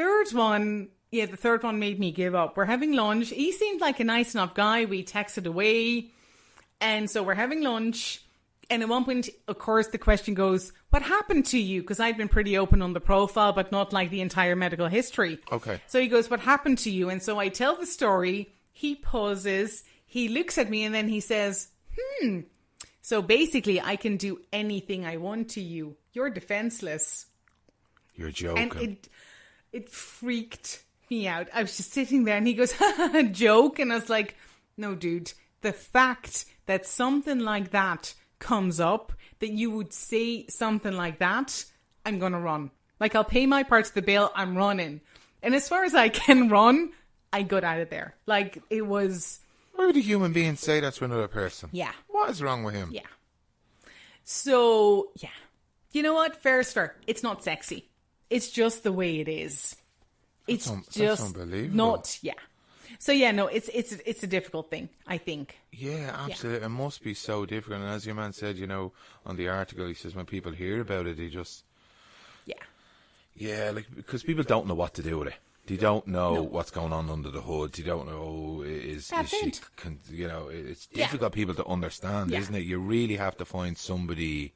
S2: third one made me give up. We're having lunch. He seemed like a nice enough guy. We texted away. And so we're having lunch. And at one point, of course, the question goes, what happened to you? Because I'd been pretty open on the profile, but not like the entire medical history.
S1: Okay.
S2: So he goes, what happened to you? And so I tell the story. He pauses. He looks at me and then he says, So basically, I can do anything I want to you. You're defenseless.
S1: You're joking.
S2: And it freaked me out. I was just sitting there and he goes, joke. And I was like, no, dude, the fact that something like that comes up, that you would say something like that, I'm going to run. Like, I'll pay my part of the bill, I'm running. And as far as I can run, I got out of there. Like, it was...
S1: Why would a human being say that to another person?
S2: Yeah.
S1: What is wrong with him?
S2: Yeah. So, yeah. You know what? Fair is fair. It's not sexy. It's just the way it is. It's
S1: That's unbelievable.
S2: Not, yeah. So yeah, no, it's a difficult thing, I think.
S1: Yeah, absolutely. It must be so difficult. And as your man said, you know, on the article, he says when people hear about it, they just... Yeah, like, because people don't know what to do with it. They don't know what's going on under the hood. They don't know, is she... you know, it's difficult people to understand, isn't it? You really have to find somebody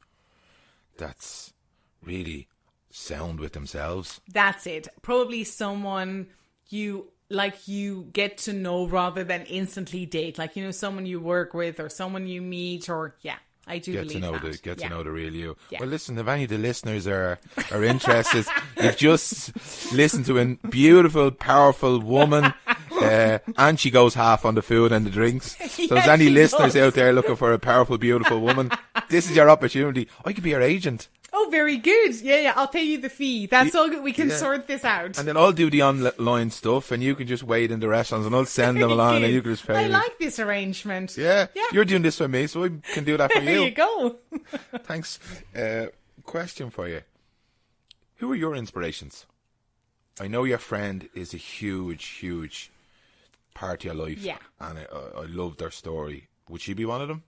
S1: that's really sound with themselves.
S2: That's it. Probably someone you get to know rather than instantly date. Like, you know, someone you work with or someone you meet or, I do believe that.
S1: Get to know the real you.
S2: Yeah.
S1: Well, listen, if any of the listeners are interested, you've just listened to a beautiful, powerful woman, and she goes half on the food and the drinks. So if there's any listeners out there looking for a powerful, beautiful woman, this is your opportunity. I could be your agent.
S2: Oh, very good. Yeah, I'll pay you the fee. That's all good. We can sort this out.
S1: And then I'll do the online stuff and you can just wait in the restaurants and I'll send them along and you can just pay
S2: I
S1: me.
S2: like this arrangement.
S1: Yeah, you're doing this for me, so I can do that for you.
S2: There you go.
S1: Thanks. Question for you. Who are your inspirations? I know your friend is a huge, huge part of your life. Yeah. And I love their story. Would she be one of them?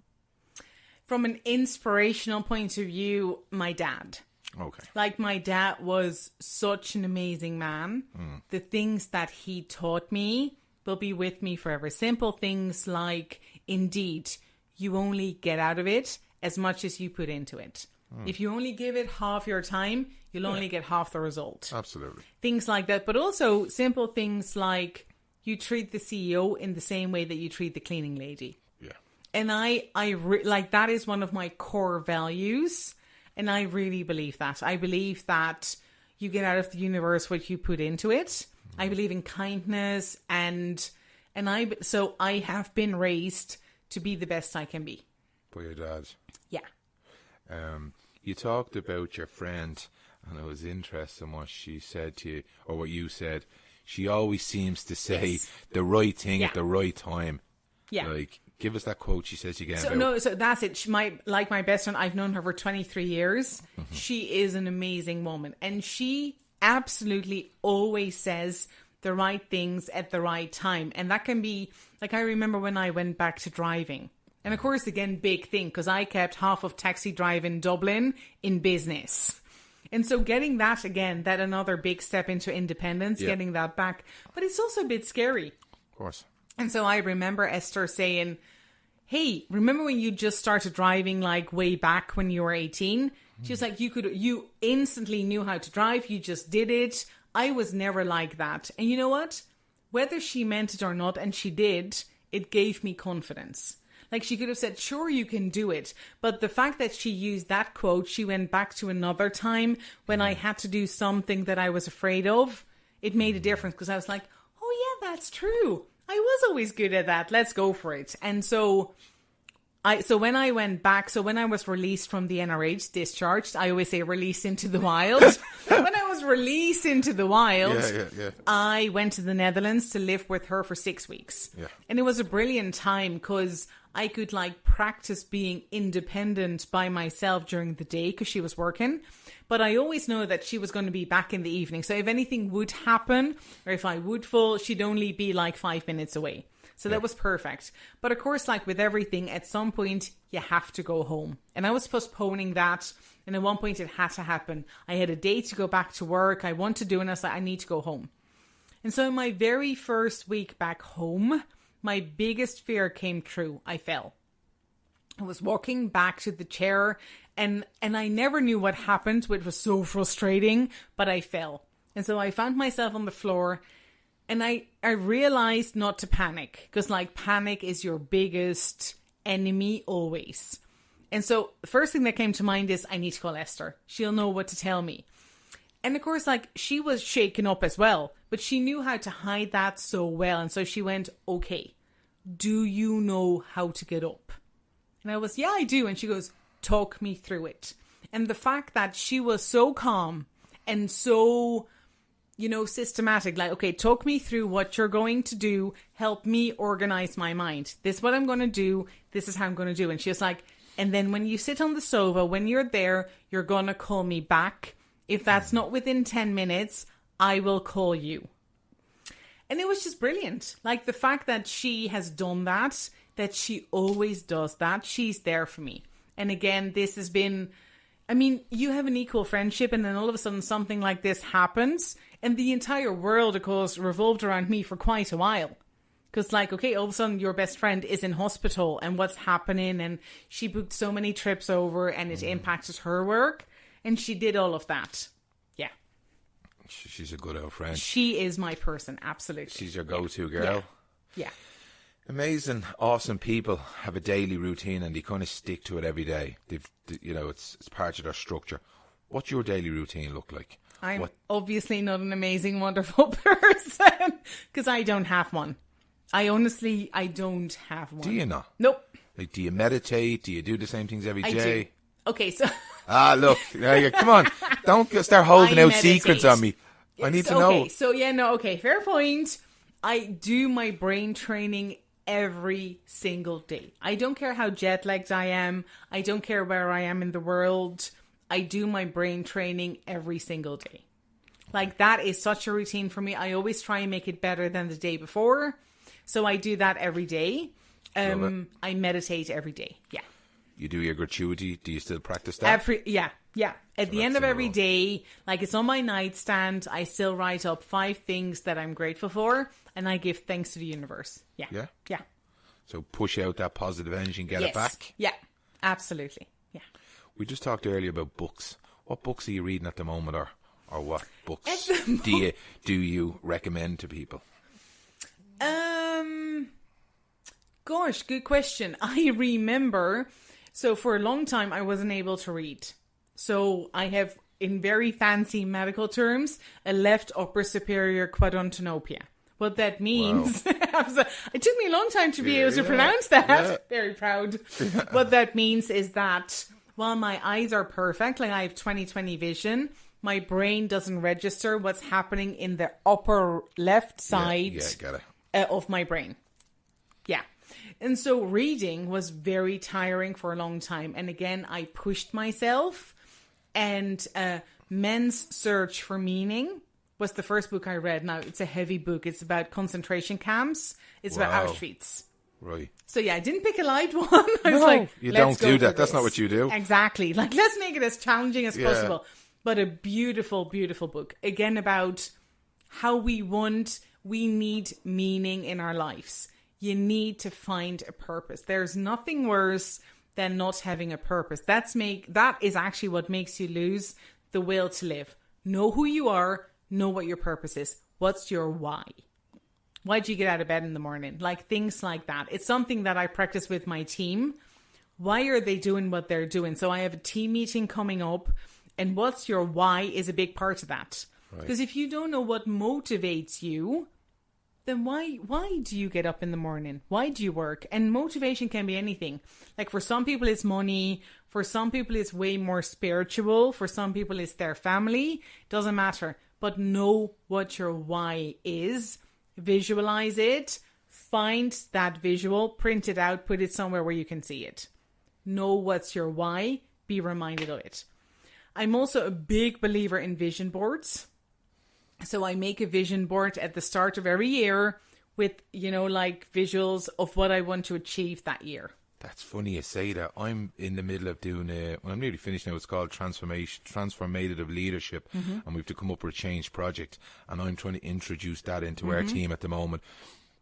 S2: From an inspirational point of view, my dad.
S1: Okay.
S2: Like, my dad was such an amazing man. The things that he taught me will be with me forever. Simple things like, indeed, you only get out of it as much as you put into it. If you only give it half your time, you'll only get half the result.
S1: Absolutely.
S2: Things like that. But also simple things like you treat the CEO in the same way that you treat the cleaning lady. And like, that is one of my core values. And I really believe that. I believe that you get out of the universe what you put into it. I believe in kindness so I have been raised to be the best I can be.
S1: By your dad.
S2: Yeah.
S1: You talked about your friend and it was interesting what she said to you, or what you said. She always seems to say the right thing at the right time. Yeah. Like, give us that quote she says again.
S2: So that's it. My best friend, I've known her for 23 years. Mm-hmm. She is an amazing woman. And she absolutely always says the right things at the right time. And that can be, like, I remember when I went back to driving. And of course, again, big thing, because I kept half of taxi drive in Dublin in business. And so getting that again, that another big step into independence, getting that back. But it's also a bit scary.
S1: Of course. And
S2: so I remember Esther saying, hey, remember when you just started driving, like, way back when you were 18? She was like, you instantly knew how to drive. You just did it. I was never like that. And you know what? Whether she meant it or not, and she did, it gave me confidence. Like, she could have said, sure, you can do it. But the fact that she used that quote, she went back to another time when I had to do something that I was afraid of. It made a difference because I was like, oh, yeah, that's true. I was always good at that. Let's go for it. And so when I went back, so when I was released from the NRH, discharged, I always say released into the wild. When I was released into the wild, I went to the Netherlands to live with her for 6 weeks. Yeah. And it was a brilliant time because I could, like, practice being independent by myself during the day because she was working. But I always know that she was going to be back in the evening. So if anything would happen or if I would fall, she'd only be like 5 minutes away. So that was perfect. But of course, like with everything, at some point, you have to go home. And I was postponing that. And at one point, it had to happen. I had a date to go back to work. I want to do it. And I was like, I need to go home. And so in my very first week back home, my biggest fear came true. I fell. I was walking back to the chair and I never knew what happened, which was so frustrating, but I fell. And so I found myself on the floor and I realized not to panic because like panic is your biggest enemy always. And so the first thing that came to mind is I need to call Esther. She'll know what to tell me. And of course, like she was shaken up as well, but she knew how to hide that so well. And so she went, okay, do you know how to get up? And I was, yeah, I do. And she goes, talk me through it. And the fact that she was so calm and so, you know, systematic, like, okay, talk me through what you're going to do. Help me organize my mind. This is what I'm going to do. This is how I'm going to do. And she was like, and then when you sit on the sofa, when you're there, you're going to call me back. If that's not within 10 minutes, I will call you. And it was just brilliant. Like the fact that she has done that she always does that. She's there for me. And again, this has been, I mean, you have an equal friendship and then all of a sudden something like this happens. And the entire world, of course, revolved around me for quite a while. Because like, okay, all of a sudden your best friend is in hospital and what's happening. And she booked so many trips over and it impacted her work. And she did all of that. Yeah.
S1: She's a good old friend.
S2: She is my person, absolutely.
S1: She's your go-to girl.
S2: Yeah.
S1: Amazing, awesome people have a daily routine and they kind of stick to it every day. You know, it's part of their structure. What's your daily routine look like?
S2: I'm obviously not an amazing, wonderful person because I don't have one. I don't have one.
S1: Do you not?
S2: Nope.
S1: Like, do you meditate? Do you do the same things every day?
S2: I do. Okay, so...
S1: look, come on. Don't start holding out secrets on me. I need to know.
S2: Okay, fair point. I do my brain training every single day. I don't care how jet lagged I am. I don't care where I am in the world. I do my brain training every single day. Like that is such a routine for me. I always try and make it better than the day before. So I do that every day. I meditate every day. Yeah.
S1: You do your gratuity. Do you still practice that?
S2: Yeah. At the end of every day, like it's on my nightstand, I still write up 5 things that I'm grateful for, and I give thanks to the universe. Yeah. Yeah.
S1: So push out that positive energy and get it back?
S2: Yeah, absolutely. Yeah.
S1: We just talked earlier about books. What books are you reading at the moment, or what books do you recommend to people?
S2: Gosh, good question. I remember... So for a long time, I wasn't able to read. So I have, in very fancy medical terms, a left upper superior quadrantonopia. What that means, wow. It took me a long time to be able to pronounce that. Yeah. Very proud. What that means is that while my eyes are perfect, like I have 20/20 vision, my brain doesn't register what's happening in the upper left side of my brain. Yeah. And so reading was very tiring for a long time. And again, I pushed myself. And Men's Search for Meaning was the first book I read. Now, it's a heavy book. It's about concentration camps. It's about Auschwitz.
S1: Right.
S2: So, yeah, I didn't pick a light one. I was like,
S1: you don't do that. That's not what you do.
S2: Exactly. Like, let's make it as challenging as possible. But a beautiful, beautiful book. Again, about how we need meaning in our lives. You need to find a purpose. There's nothing worse than not having a purpose. That is actually what makes you lose the will to live. Know who you are. Know what your purpose is. What's your why? Why do you get out of bed in the morning? Like things like that. It's something that I practice with my team. Why are they doing what they're doing? So I have a team meeting coming up, and what's your why is a big part of that. Because if you don't know what motivates you, then why do you get up in the morning? Why do you work? And motivation can be anything. Like for some people it's money. For some people it's way more spiritual. For some people it's their family. Doesn't matter. But know what your why is. Visualize it. Find that visual. Print it out. Put it somewhere where you can see it. Know what's your why. Be reminded of it. I'm also a big believer in vision boards. So I make a vision board at the start of every year with, like visuals of what I want to achieve that year.
S1: That's funny you say that. I'm in the middle of doing I'm nearly finished now. It's called Transformative Leadership, and we have to come up with a change project. And I'm trying to introduce that into our team at the moment,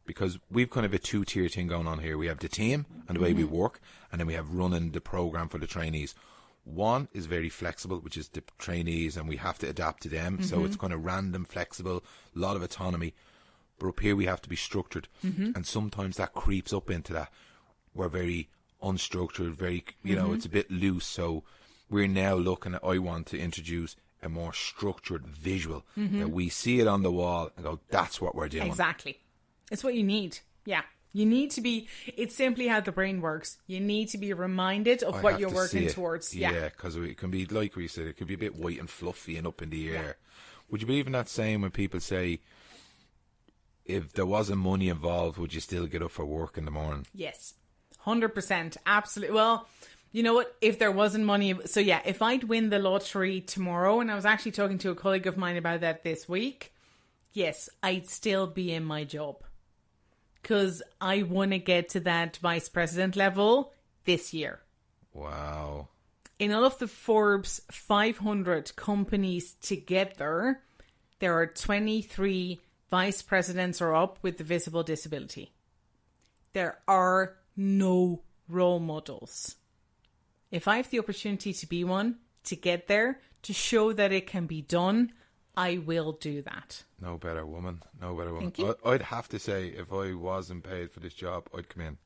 S1: because we've kind of a 2-tier thing going on here. We have the team and the way we work, and then we have running the program for the trainees. One is very flexible, which is the trainees, and we have to adapt to them. So it's kind of random, flexible, a lot of autonomy. But up here we have to be structured, and sometimes that creeps up into that. We're very unstructured, very, it's a bit loose. So we're now looking at, I want to introduce a more structured visual, that we see it on the wall and go, that's what we're doing.
S2: Exactly. It's what you need. Yeah. You need to be, it's simply how the brain works. You need to be reminded of what you're working towards.
S1: Yeah, because it can be, like we said, it could be a bit white and fluffy and up in the air. Would you believe in that saying when people say, if there wasn't money involved, would you still get up for work in the morning?
S2: Yes. 100%. Absolutely. Well, you know what? If there wasn't money. So yeah, if I'd win the lottery tomorrow, and I was actually talking to a colleague of mine about that this week, yes, I'd still be in my job. Because I want to get to that vice president level this year.
S1: Wow.
S2: In all of the Forbes 500 companies together, there are 23 vice presidents or up with the visible disability. There are no role models. If I have the opportunity to be one, to get there, to show that it can be done, I will do that.
S1: No better woman.
S2: Thank you.
S1: I'd have to say, if I wasn't paid for this job, I'd come in.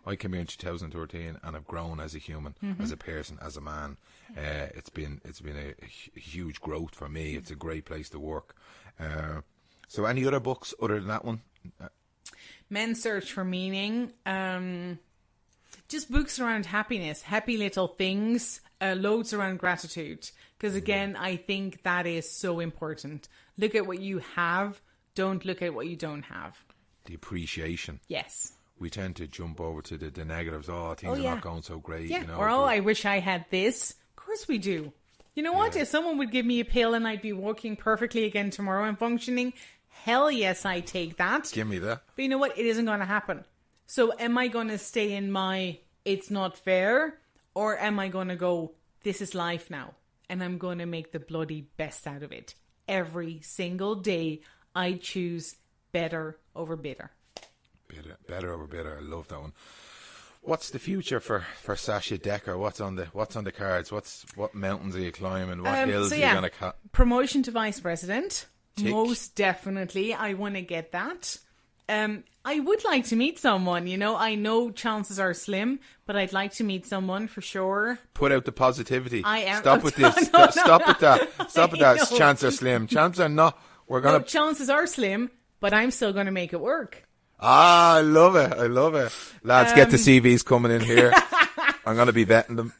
S1: I came here in 2013 and I've grown as a human, as a person, as a man. It's been a huge growth for me. It's a great place to work. So any other books other than that one?
S2: Men's Search for Meaning. Just books around happiness, happy little things, loads around gratitude. Because again, I think that is so important. Look at what you have. Don't look at what you don't have.
S1: The appreciation.
S2: Yes.
S1: We tend to jump over to the negatives. Things are not going so great.
S2: Yeah. Or, I wish I had this. Of course we do. You know what? If someone would give me a pill and I'd be working perfectly again tomorrow and functioning, hell yes, I take that.
S1: Give me that.
S2: But you know what? It isn't going to happen. So am I going to stay in my, it's not fair? Or am I going to go, this is life now, and I'm going to make the bloody best out of it? Every single day, I choose better over bitter.
S1: Better over bitter. I love that one. What's the future for Sacha Dekker? What's on the cards? What mountains are you climbing? What hills are you going to cut?
S2: Promotion to vice president.
S1: Tick.
S2: Most definitely. I want to get that. I would like to meet someone, I know chances are slim, but I'd like to meet someone for sure.
S1: Put out the positivity.
S2: I am.
S1: Stop with this. Stop with that. Stop with that. Chances are slim. Chances are not.
S2: Chances are slim, but I'm still going to make it work.
S1: I love it. Lads, get the CVs coming in here. I'm going to be vetting them.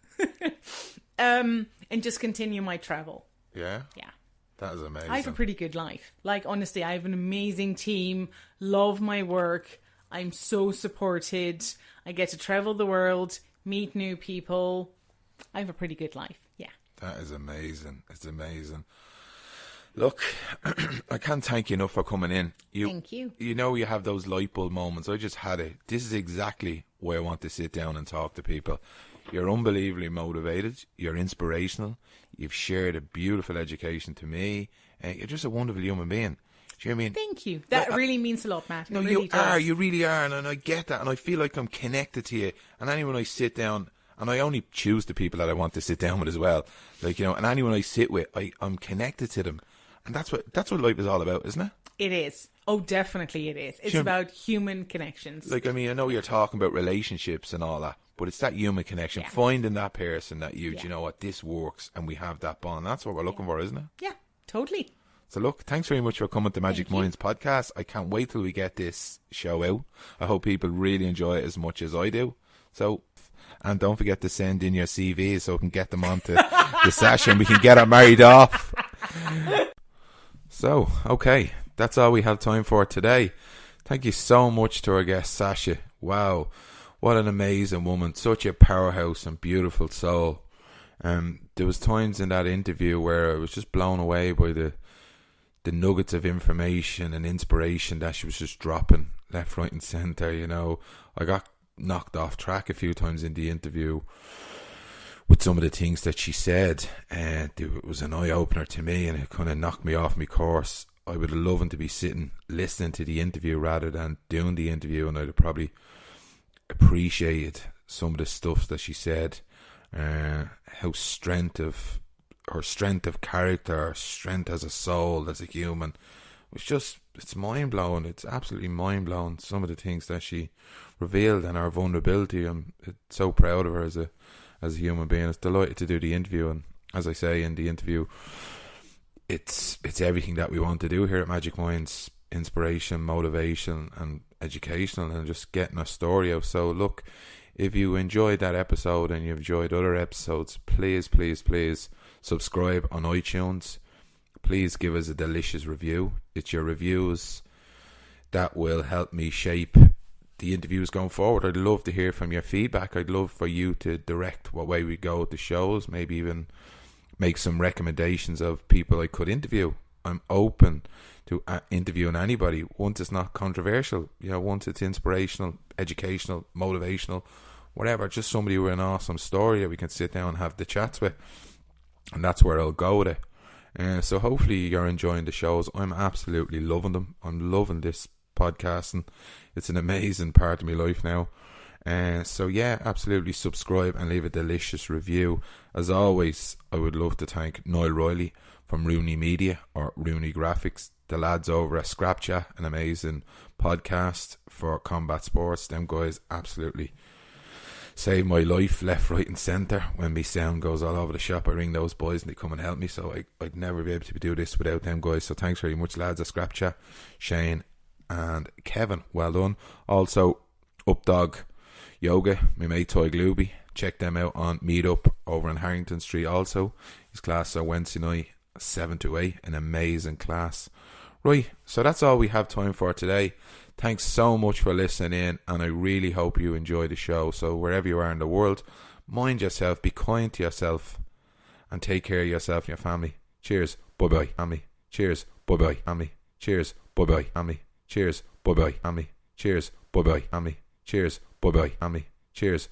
S2: And just continue my travel.
S1: Yeah?
S2: Yeah.
S1: That is amazing.
S2: I have a pretty good life. Like, honestly, I have an amazing team. Love my work. I'm so supported. I get to travel the world, meet new people. I have a pretty good life. Yeah.
S1: That is amazing. It's amazing. Look, I can't thank you enough for coming in.
S2: Thank you.
S1: You have those light bulb moments. I just had it. This is exactly why I want to sit down and talk to people. You're unbelievably motivated. You're inspirational. You've shared a beautiful education to me. You're just a wonderful human being. Do you know what I mean?
S2: Thank you. That really means a lot, Matt.
S1: No, you are. You really are. And I get that. And I feel like I'm connected to you. And anyone I sit down, and I only choose the people that I want to sit down with as well. And anyone I sit with, I'm connected to them. And that's what life is all about, isn't it? It
S2: is. Oh, definitely it is. It's about human connections.
S1: I know you're talking about relationships and all that, but it's that human connection. Yeah. Finding that person that you know what, this works, and we have that bond. That's what we're looking for, isn't it?
S2: Yeah, totally.
S1: So look, thanks very much for coming to Magic Minds podcast. I can't wait till we get this show out. I hope people really enjoy it as much as I do. So, and don't forget to send in your CVs so we can get them onto the Sacha and we can get her married off. So, okay, that's all we have time for today. Thank you so much to our guest, Sacha. Wow, what an amazing woman. Such a powerhouse and beautiful soul. There was times in that interview where I was just blown away by the nuggets of information and inspiration that she was just dropping. left, right and centre. You know, I got knocked off track a few times in the interview with some of the things that she said, and it was an eye-opener to me, and it kind of knocked me off my course. I would have loved to be sitting listening to the interview rather than doing the interview, and I'd have probably appreciated some of the stuff that she said, how strength of character, her strength as a soul, as a human. It's mind-blowing. It's absolutely mind-blowing, some of the things that she revealed and her vulnerability. I'm so proud of her as a human being. I was delighted to do the interview, and as I say in the interview, it's everything that we want to do here at Magic Minds: inspiration, motivation and educational, and just getting a story out. So look, if you enjoyed that episode and you've enjoyed other episodes, please subscribe on iTunes. Please give us a delicious review. It's your reviews that will help me shape the interviews going forward. I'd love to hear from your feedback. I'd love for you to direct what way we go with the shows, maybe even make some recommendations of people I could interview. I'm open to interviewing anybody once it's not controversial, you know, once it's inspirational, educational, motivational, whatever, just somebody with an awesome story that we can sit down and have the chats with, and that's where I'll go with it. So hopefully you're enjoying the shows. I'm absolutely loving them. I'm loving this podcasting. It's an amazing part of my life now. So yeah, absolutely subscribe and leave a delicious review. As always, I would love to thank Niall Riley from Rooney Media or Rooney Graphics, the lads over at Scrap Chat, an amazing podcast for combat sports. Them guys absolutely save my life left, right and centre. When my sound goes all over the shop, I ring those boys and they come and help me. So I'd never be able to do this without them guys. So thanks very much, lads at Scrap Chat. Shane and Kevin, well done. Also Updog Yoga, my mate Toy Glooby, check them out on Meetup over on Harrington Street. Also his classes are Wednesday night 7 to 8, an amazing class. Right, so that's all we have time for today. Thanks so much for listening in, and I really hope you enjoy the show. So wherever you are in the world, mind yourself, be kind to yourself, and take care of yourself and your family. Cheers, bye bye, family. Cheers, bye bye, family. Cheers, bye bye, family. Cheers, bye bye, family. Cheers, bye bye, family. Cheers, bye bye, family. Cheers.